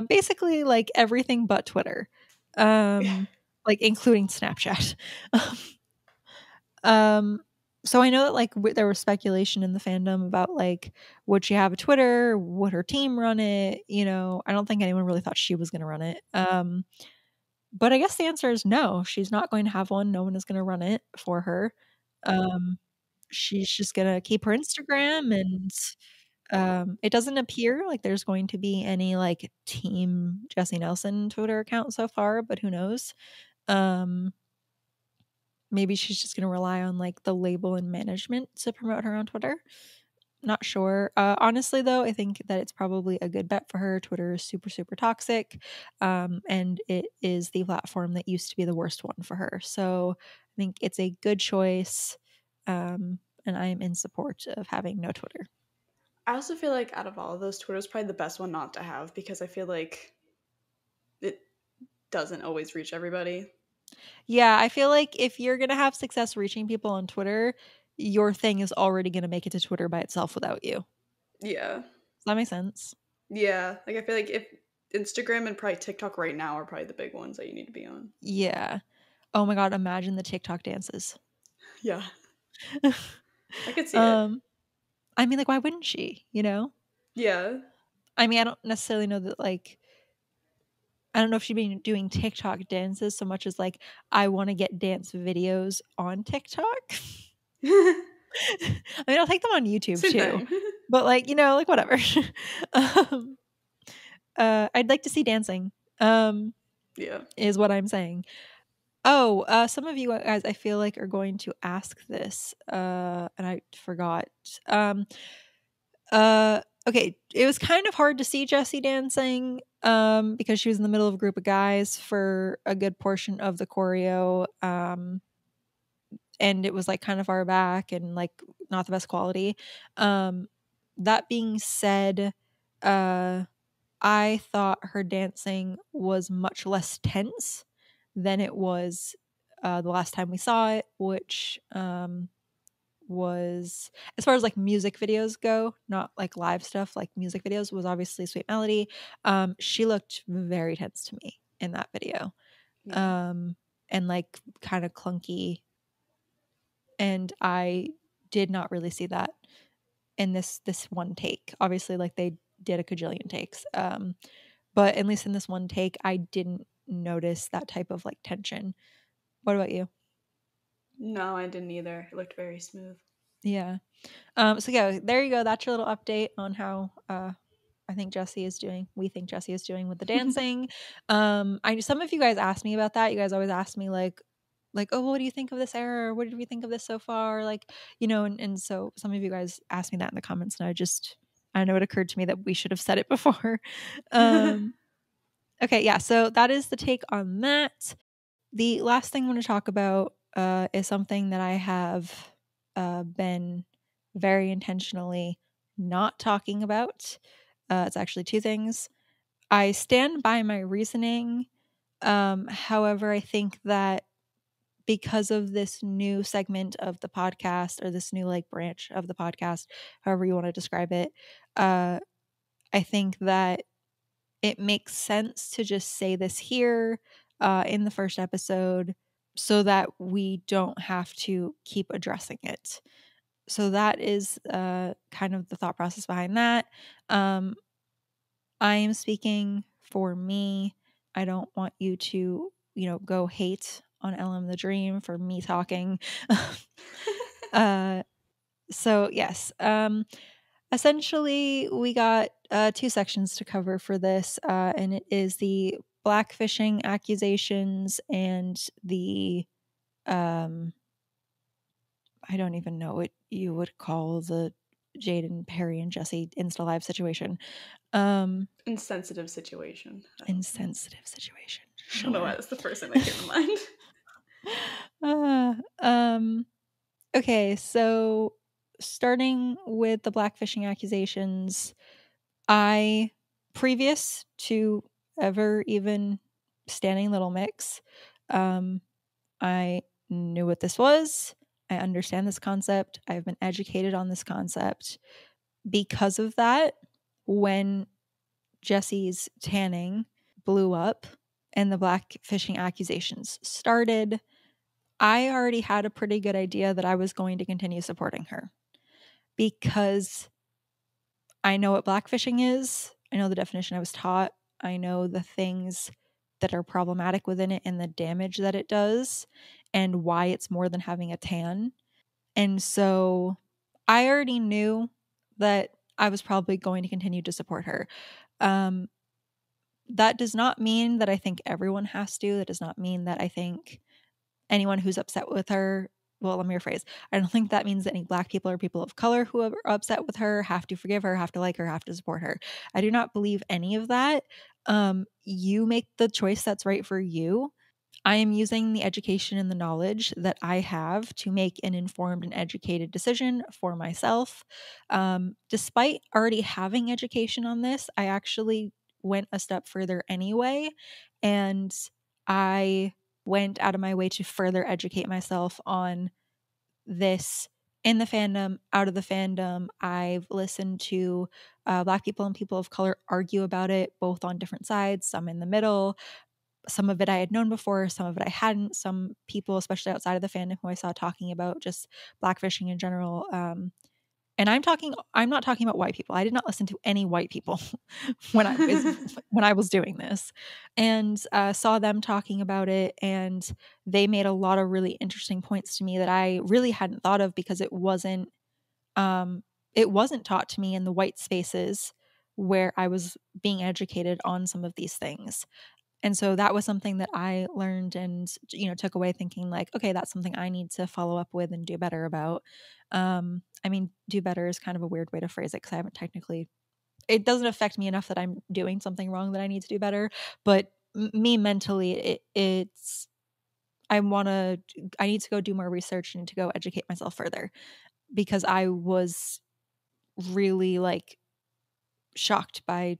Basically like everything but Twitter. Like including Snapchat. So I know that like there was speculation in the fandom about like would she have a Twitter? Would her team run it? I don't think anyone really thought she was going to run it. But I guess the answer is no. She's not going to have one. No one is going to run it for her. She's just gonna keep her Instagram and it doesn't appear like there's going to be any like team Jesy Nelson Twitter account so far, but who knows? Um Maybe she's just gonna rely on like the label and management to promote her on Twitter. Not sure. Honestly though, I think that it's probably a good bet for her. Twitter is super, super toxic. And it is the platform that used to be the worst one for her. So I think it's a good choice. And I am in support of having no Twitter. I also feel like out of all of those, Twitter's probably the best one not to have because I feel like it doesn't always reach everybody. Yeah, I feel like if you're going to have success reaching people on Twitter, your thing is already going to make it to Twitter by itself without you. Yeah. Does that make sense? Yeah. Like I feel like if Instagram and probably TikTok right now are probably the big ones that you need to be on. Yeah. Oh my God, imagine the TikTok dances. Yeah. I could see it. I mean, like, why wouldn't she? Yeah. I mean, I don't necessarily know that, like, I don't know if she'd be doing TikTok dances so much as, like, I want to get dance videos on TikTok. I mean, I'll take them on YouTube Same too. thing. But, like, like, whatever. I'd like to see dancing, Yeah. is what I'm saying. Oh, some of you guys, I feel like, are going to ask this, and I forgot. Okay, it was kind of hard to see Jesy dancing, because she was in the middle of a group of guys for a good portion of the choreo, and it was like kind of far back and like not the best quality. That being said, I thought her dancing was much less tense than it was the last time we saw it, which was, as far as like music videos go, not like live stuff, like music videos, was obviously Sweet Melody. She looked very tense to me in that video. Yeah. And like kind of clunky. And I did not really see that in this one take. Obviously, like they did a cajillion takes. But at least in this one take, I didn't notice that type of like tension. What about you? No, I didn't either. It looked very smooth. Yeah. So yeah, there you go. That's your little update on how I think Jesy is doing. We think Jesy is doing with the dancing. Some of you guys asked me about that. You guys always ask me like, oh, what do you think of this error? What did we think of this so far? Like, and so some of you guys asked me that in the comments, and I know it occurred to me that we should have said it before. Okay, yeah, so that is the take on that. The last thing I want to talk about is something that I have been very intentionally not talking about. It's actually two things. I stand by my reasoning. However, I think that because of this new segment of the podcast, or this new like branch of the podcast, however you want to describe it, I think that it makes sense to just say this here in the first episode so that we don't have to keep addressing it. So that is kind of the thought process behind that. I am speaking for me. I don't want you to, go hate on LM the Dream for me talking. uh, so yes, essentially we got two sections to cover for this, and it is the blackfishing accusations and the I don't even know what you would call the Jaden, Perry, and Jesy Insta Live situation. Insensitive situation. Insensitive situation. I don't know why Sure. that's the first thing that came to mind. Okay, so starting with the blackfishing accusations, previous to ever even standing Little Mix, I knew what this was. I understand this concept. I've been educated on this concept. Because of that, when Jessy's tanning blew up and the blackfishing accusations started, I already had a pretty good idea that I was going to continue supporting her because I know what blackfishing is. I know the definition I was taught. I know the things that are problematic within it and the damage that it does and why it's more than having a tan. And so I already knew that I was probably going to continue to support her. Um, that does not mean that I think everyone has to. That does not mean that I think anyone who's upset with her, well, let me rephrase. I don't think that means that any Black people or people of color who are upset with her have to forgive her, have to like her, have to support her. I do not believe any of that. You make the choice that's right for you. I am using the education and the knowledge that I have to make an informed and educated decision for myself. Despite already having education on this, I actually went a step further anyway. And I went out of my way to further educate myself on this in the fandom, out of the fandom. I've listened to Black people and people of color argue about it, both on different sides, some in the middle. Some of it I had known before, some of it I hadn't. Some people, especially outside of the fandom, who I saw talking about just blackfishing in general. And I'm not talking about white people. I did not listen to any white people when I was doing this, and saw them talking about it, and they made a lot of really interesting points to me that I really hadn't thought of because it wasn't taught to me in the white spaces where I was being educated on some of these things. And so that was something that I learned and, took away thinking like, okay, that's something I need to follow up with and do better about. I mean, do better is kind of a weird way to phrase it because I haven't technically, it doesn't affect me enough that I'm doing something wrong that I need to do better. But me mentally, I need to go do more research and to go educate myself further because I was really like shocked by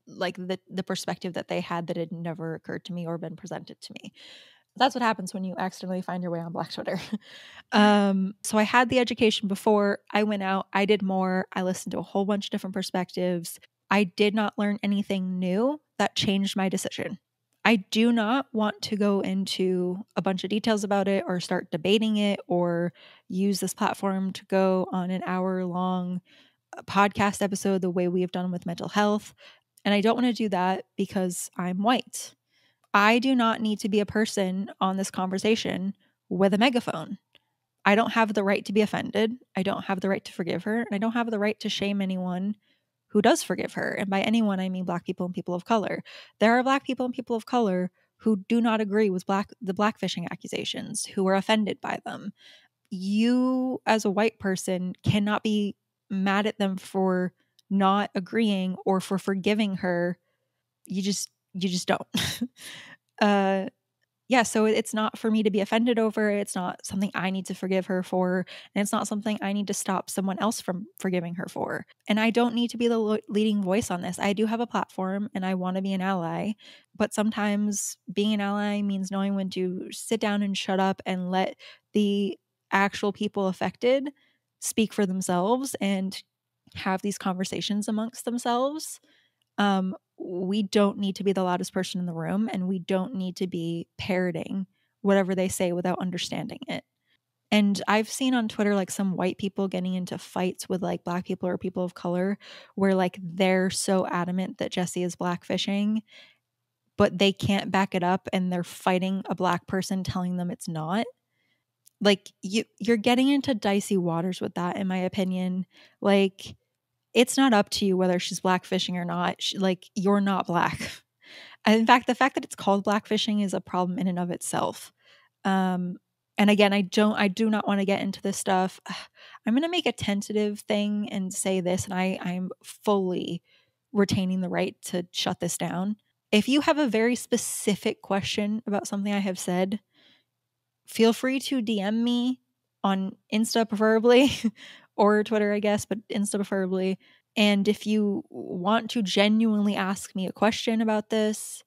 like the perspective that they had that had never occurred to me or been presented to me. That's what happens when you accidentally find your way on Black Twitter. So I had the education before. I went out, I did more. I listened to a whole bunch of different perspectives. I did not learn anything new that changed my decision. I do not want to go into a bunch of details about it or start debating it or use this platform to go on an hour-long podcast episode the way we have done with mental health. And I don't want to do that because I'm white. I do not need to be a person on this conversation with a megaphone. I don't have the right to be offended. I don't have the right to forgive her. And I don't have the right to shame anyone who does forgive her. And by anyone, I mean Black people and people of color. There are Black people and people of color who do not agree with the blackfishing accusations, who are offended by them. You, as a white person, cannot be mad at them for not agreeing or for forgiving her. You just you just don't. Yeah, so it's not for me to be offended over. It's not something I need to forgive her for. And it's not something I need to stop someone else from forgiving her for. And I don't need to be the leading voice on this. I do have a platform and I want to be an ally. But sometimes being an ally means knowing when to sit down and shut up and let the actual people affected speak for themselves and have these conversations amongst themselves. We don't need to be the loudest person in the room, and we don't need to be parroting whatever they say without understanding it. And I've seen on Twitter like some white people getting into fights with like Black people or people of color where like they're so adamant that Jesy is blackfishing, but they can't back it up and they're fighting a Black person telling them it's not. Like you're getting into dicey waters with that, in my opinion. Like, it's not up to you whether she's blackfishing or not. Like, you're not Black. And in fact, the fact that it's called blackfishing is a problem in and of itself. And again, I do not want to get into this stuff. I'm going to make a tentative thing and say this, and I'm fully retaining the right to shut this down. If you have a very specific question about something I have said, feel free to DM me on Insta preferably, or Twitter, I guess, but Insta preferably. And if you want to genuinely ask me a question about this,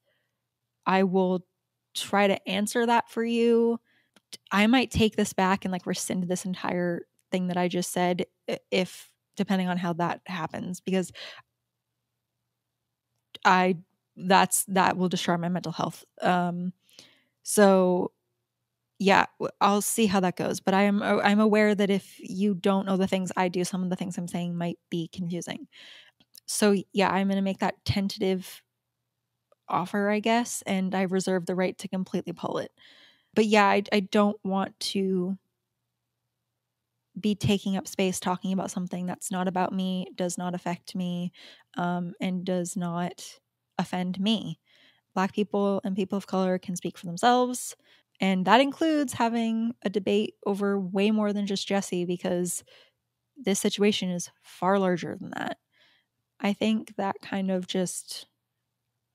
I will try to answer that for you. I might take this back and like rescind this entire thing that I just said, if depending on how that happens, because that will destroy my mental health. So yeah, I'll see how that goes. But I'm aware that if you don't know the things I do, some of the things I'm saying might be confusing. So yeah, I'm going to make that tentative offer, I guess, and I reserve the right to completely pull it. But yeah, I don't want to be taking up space talking about something that's not about me, does not affect me, and does not offend me. Black people and people of color can speak for themselves. And that includes having a debate over way more than just Jesy, because this situation is far larger than that. I think that kind of just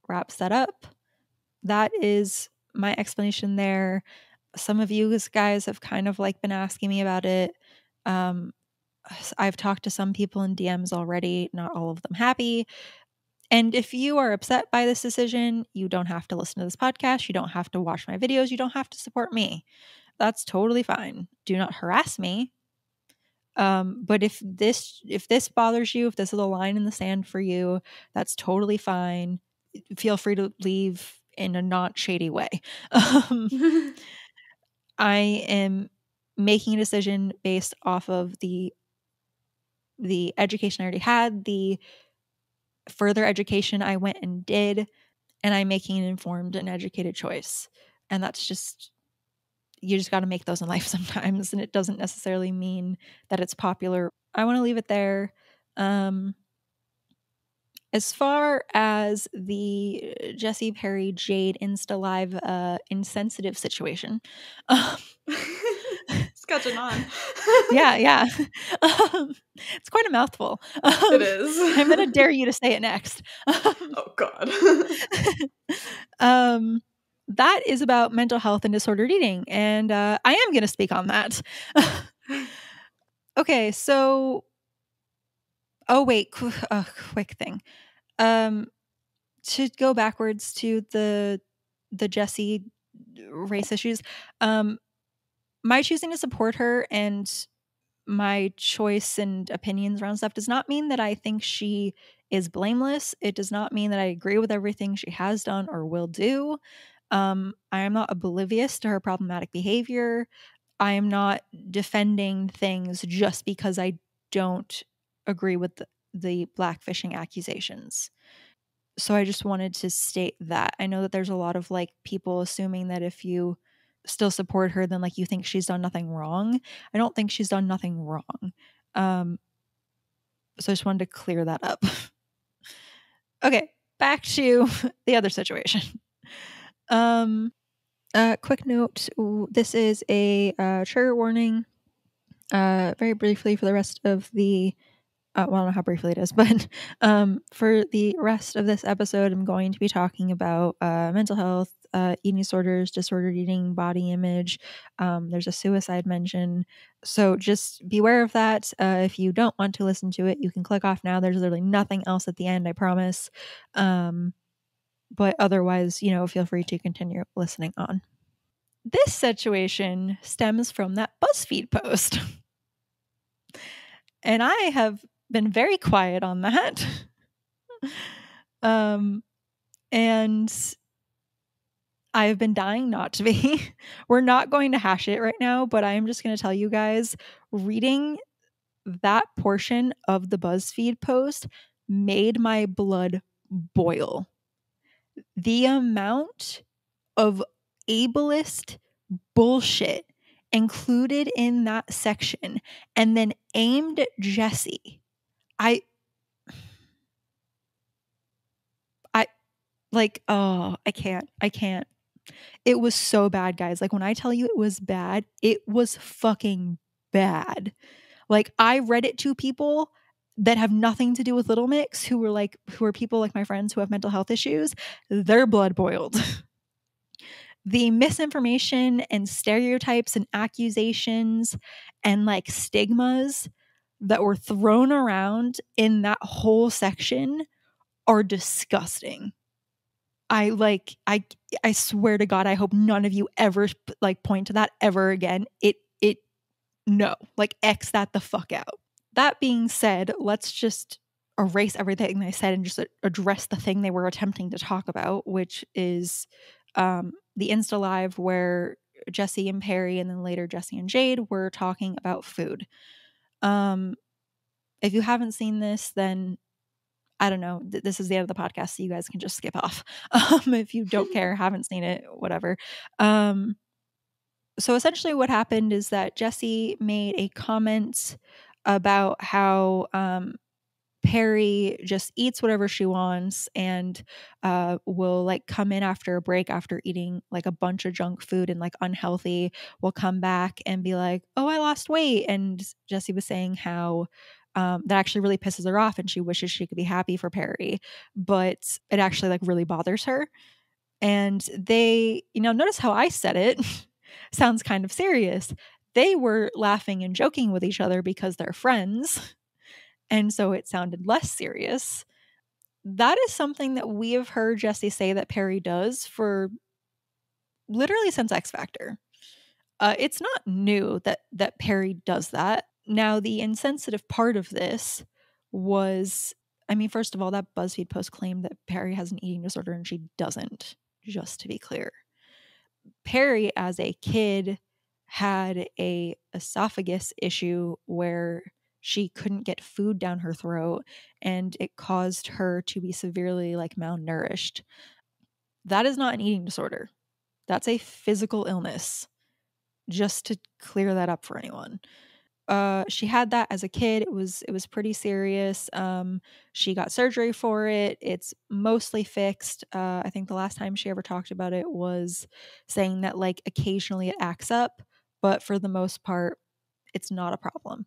wraps that up. That is my explanation there. Some of you guys have kind of like been asking me about it. I've talked to some people in DMs already, not all of them happy. And if you are upset by this decision, you don't have to listen to this podcast. You don't have to watch my videos. You don't have to support me. That's totally fine. Do not harass me. But if this bothers you, if this is a line in the sand for you, that's totally fine. Feel free to leave in a not shady way. I am making a decision based off of the education I already had, the further education I went and did, and I'm making an informed and educated choice. And that's just, you just got to make those in life sometimes, and it doesn't necessarily mean that it's popular. I want to leave it there. As far as the Jesy Perry Jade Insta Live insensitive situation, Scotching on. yeah. It's quite a mouthful. It is. I'm gonna dare you to say it next. Oh God. That is about mental health and disordered eating, and I am gonna speak on that. Okay, so quick thing. To go backwards to the Jesy race issues, my choosing to support her and my choice and opinions around stuff does not mean that I think she is blameless. It does not mean that I agree with everything she has done or will do. I am not oblivious to her problematic behavior. I am not defending things just because I don't agree with the blackfishing accusations. So I just wanted to state that. I know that there's a lot of like people assuming that if you still support her, then like you think she's done nothing wrong. I don't think she's done nothing wrong. So I just wanted to clear that up. Okay, back to the other situation. Quick note, this is a trigger warning. Very briefly for the rest of the well, I don't know how briefly it is, but for the rest of this episode, I'm going to be talking about mental health, eating disorders, disordered eating, body image. There's a suicide mention. So just beware of that. If you don't want to listen to it, you can click off now. There's literally nothing else at the end, I promise. But otherwise, feel free to continue listening on. This situation stems from that BuzzFeed post. And I have been very quiet on that. And I've been dying not to be. We're not going to hash it right now, but I am just going to tell you guys, reading that portion of the BuzzFeed post made my blood boil. The amount of ableist bullshit included in that section and then aimed at Jesy. I can't. It was so bad, guys. Like, when I tell you it was bad, it was fucking bad. Like, I read it to people that have nothing to do with Little Mix, who are people like my friends who have mental health issues. Their blood boiled. The misinformation and stereotypes and accusations and like stigmas that were thrown around in that whole section are disgusting. I swear to God, I hope none of you ever like point to that ever again. No, like, X that the fuck out. That being said, let's just erase everything they said and just address the thing they were attempting to talk about, which is the Insta Live where Jesy and Perry, and then later Jesy and Jade, were talking about food. If you haven't seen this, then I don't know. This is the end of the podcast, so you guys can just skip off. If you don't care, haven't seen it, whatever. So essentially what happened is that Jesy made a comment about how Perry just eats whatever she wants and will like come in after a break after eating like a bunch of junk food and like unhealthy, will come back and be like, oh, I lost weight. And Jesy was saying how that actually really pisses her off and she wishes she could be happy for Perry, but it actually like really bothers her. And they, notice how I said it. Sounds kind of serious. They were laughing and joking with each other because they're friends. And so it sounded less serious. That is something that we have heard Jesy say that Perry does for literally since X Factor. It's not new that Perry does that. Now, the insensitive part of this was, first of all, that BuzzFeed post claimed that Perry has an eating disorder and she doesn't, just to be clear. Perry, as a kid, had a esophagus issue where she couldn't get food down her throat and it caused her to be severely like malnourished. That is not an eating disorder. That's a physical illness. Just to clear that up for anyone. She had that as a kid. It was pretty serious. She got surgery for it. It's mostly fixed. I think the last time she ever talked about it was saying that like occasionally it acts up, but for the most part, it's not a problem.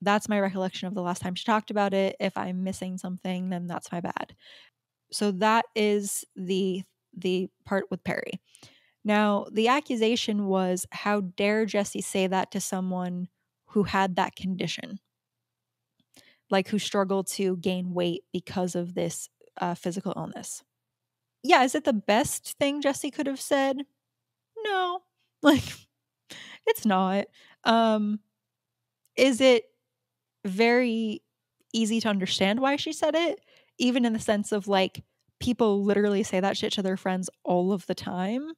That's my recollection of the last time she talked about it. If I'm missing something, then that's my bad. So that is the part with Perry. Now, the accusation was, how dare Jesy say that to someone who had that condition, like who struggled to gain weight because of this physical illness. Yeah, is it the best thing Jesy could have said? No, like, it's not. Is it very easy to understand why she said it? Even in the sense of like, people literally say that shit to their friends all of the time.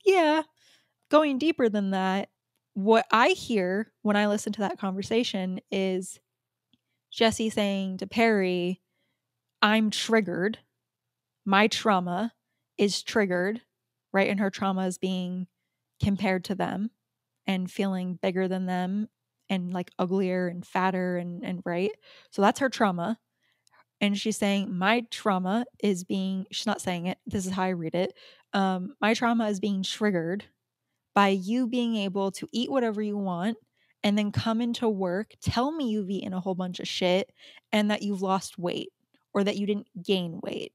Yeah. Going deeper than that, what I hear when I listen to that conversation is Jesy saying to Perry, I'm triggered. My trauma is triggered, right? And her trauma is being compared to them and feeling bigger than them and like uglier and fatter and right. So that's her trauma. And she's saying, my trauma is being, she's not saying it, this is how I read it. My trauma is being triggered by you being able to eat whatever you want and then come into work, tell me you've eaten a whole bunch of shit and that you've lost weight or that you didn't gain weight.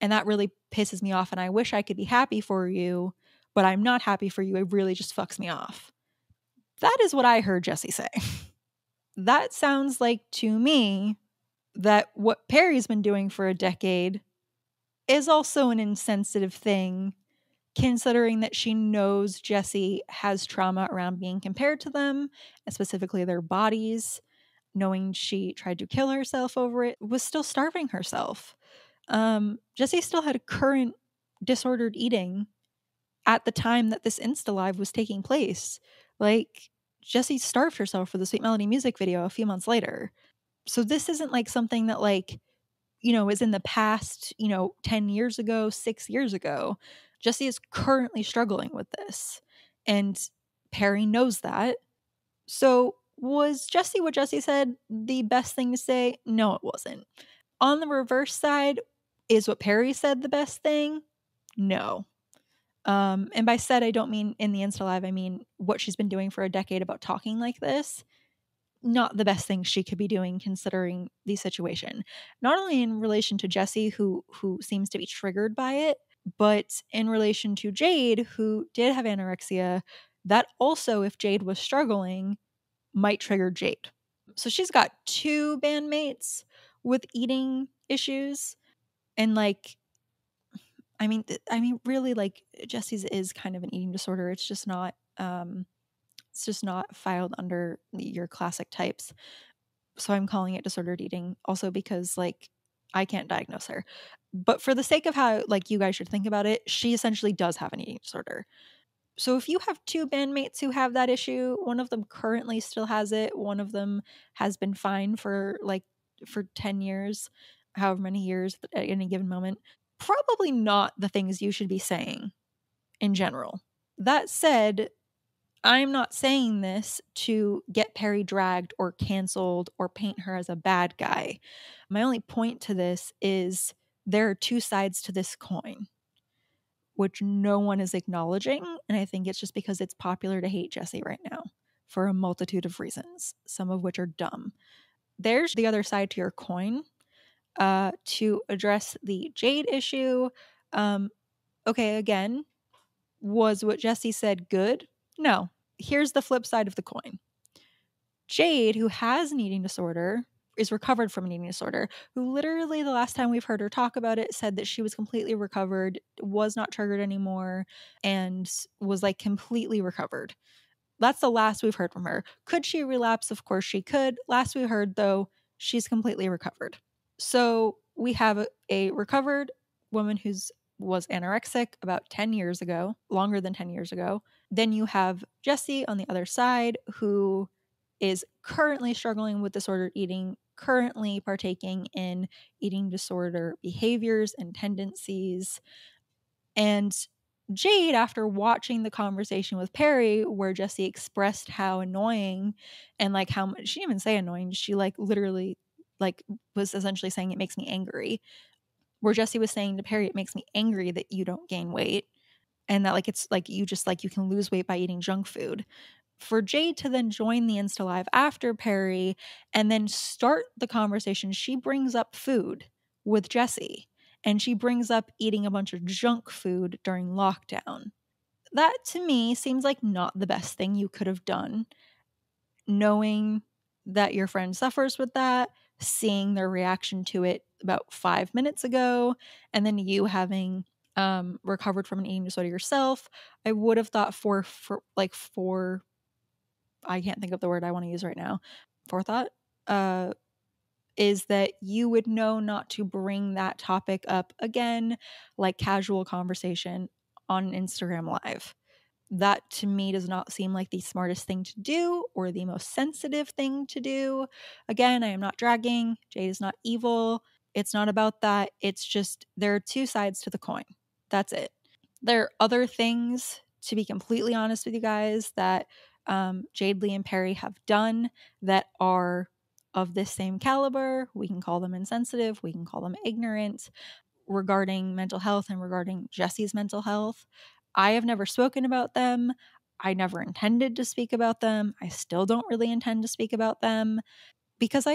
And that really pisses me off. And I wish I could be happy for you, but I'm not happy for you. It really just fucks me off. That is what I heard Jesy say. That sounds like to me that what Perry's been doing for a decade is also an insensitive thing, considering that she knows Jesy has trauma around being compared to them, and specifically their bodies, knowing she tried to kill herself over it, was still starving herself. Jesy still had current disordered eating at the time that this Insta Live was taking place. Like, Jesy starved herself for the Sweet Melody music video a few months later. So this isn't like something that, like, you know, is in the past, you know, 10 years ago, 6 years ago. Jesy is currently struggling with this. And Perry knows that. So was Jesy what Jesy said the best thing to say? No, it wasn't. On the reverse side, is what Perry said the best thing? No. And by said, I don't mean in the Insta Live, I mean what she's been doing for a decade about talking like this. Not the best thing she could be doing considering the situation. Not only in relation to Jesy, who seems to be triggered by it, but in relation to Jade, who did have anorexia, that also, if Jade was struggling, might trigger Jade. So she's got 2 bandmates with eating issues. And like, I mean, really, like, Jessy's is kind of an eating disorder. It's just not filed under your classic types. So I'm calling it disordered eating, also because, like, I can't diagnose her. But for the sake of how, like, you guys should think about it, she essentially does have an eating disorder. So if you have 2 bandmates who have that issue, one of them currently still has it, one of them has been fine for 10 years, however many years at any given moment, probably not the things you should be saying in general. That said, I'm not saying this to get Perry dragged or canceled or paint her as a bad guy. My only point to this is there are 2 sides to this coin, which no one is acknowledging. And I think it's just because it's popular to hate Jesy right now for a multitude of reasons, some of which are dumb. There's the other side to your coin. To address the Jade issue, okay, again, was what Jesy said good? No. Here's the flip side of the coin. Jade, who has an eating disorder, is recovered from an eating disorder, who literally the last time we've heard her talk about it said that she was completely recovered, was not triggered anymore, and was like completely recovered. That's the last we've heard from her. Could she relapse? Of course she could. Last we heard, though, she's completely recovered. So we have a recovered woman who's was anorexic about 10 years ago, longer than 10 years ago. Then you have Jesy on the other side, who is currently struggling with disordered eating, currently partaking in eating disorder behaviors and tendencies. And Jade, after watching the conversation with Perry, where Jesy expressed how annoying and like how much, she didn't even say annoying, she like literally like was essentially saying it makes me angry. Where Jesy was saying to Perry, it makes me angry that you don't gain weight and that like it's like you just like you can lose weight by eating junk food. For Jade to then join the Insta Live after Perry and then start the conversation, she brings up food with Jesy and she brings up eating a bunch of junk food during lockdown. That to me seems like not the best thing you could have done, knowing that your friend suffers with that, seeing their reaction to it about 5 minutes ago, and then you having recovered from an eating disorder yourself. I would have thought for I can't think of the word I want to use right now. Forethought is that you would know not to bring that topic up again, like casual conversation on Instagram Live. That to me does not seem like the smartest thing to do or the most sensitive thing to do. Again, I am not dragging. Jade is not evil. It's not about that. It's just there are 2 sides to the coin. That's it. There are other things, to be completely honest with you guys, that Jade, Lee, and Perry have done that are of this same caliber. We can call them insensitive. We can call them ignorant regarding mental health and regarding Jesy's mental health. I have never spoken about them. I never intended to speak about them. I still don't really intend to speak about them because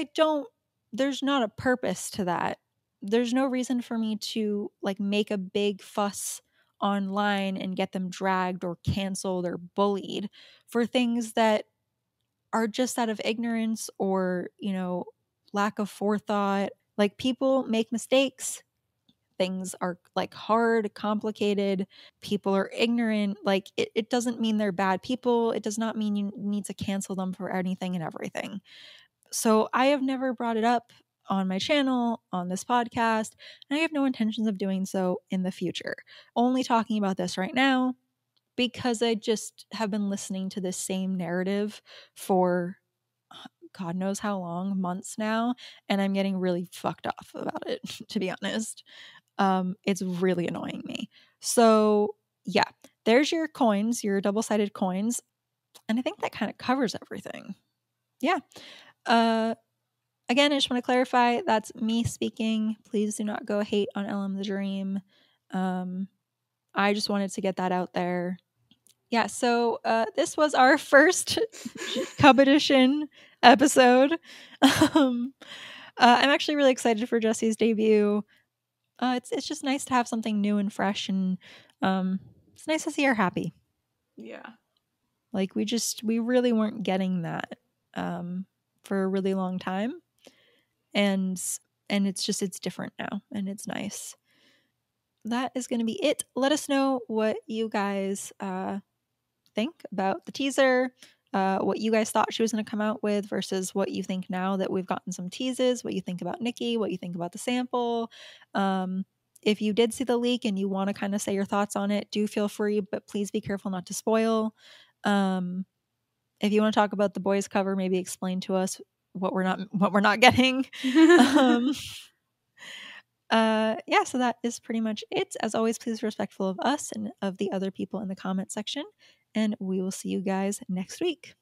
there's not a purpose to that. There's no reason for me to like make a big fuss online and get them dragged or canceled or bullied for things that are just out of ignorance or, lack of forethought. Like, people make mistakes. Things are like hard, complicated. People are ignorant. Like, it doesn't mean they're bad people. It does not mean you need to cancel them for anything and everything. So I have never brought it up on my channel, on this podcast, and I have no intentions of doing so in the future. Only talking about this right now because I just have been listening to this same narrative for God knows how long, months now, and I'm getting really fucked off about it, to be honest. It's really annoying me. So yeah, there's your coins, your double-sided coins, and I think that kind of covers everything. Yeah. Again, I just want to clarify that's me speaking. Please do not go hate on LM the Dream. I just wanted to get that out there. Yeah, so this was our first Cub Edition episode. I'm actually really excited for Jesy's debut. It's just nice to have something new and fresh, and it's nice to see her happy. Yeah. Like, we really weren't getting that for a really long time. And it's different now, and it's nice. That is going to be it. Let us know what you guys think about the teaser, what you guys thought she was going to come out with versus what you think now that we've gotten some teases, what you think about Nikki, what you think about the sample. If you did see the leak and you want to kind of say your thoughts on it, do feel free, but please be careful not to spoil. If you want to talk about the boys cover, maybe explain to us what we're not getting. Yeah, so that is pretty much it. As always, please be respectful of us and of the other people in the comment section, and we will see you guys next week.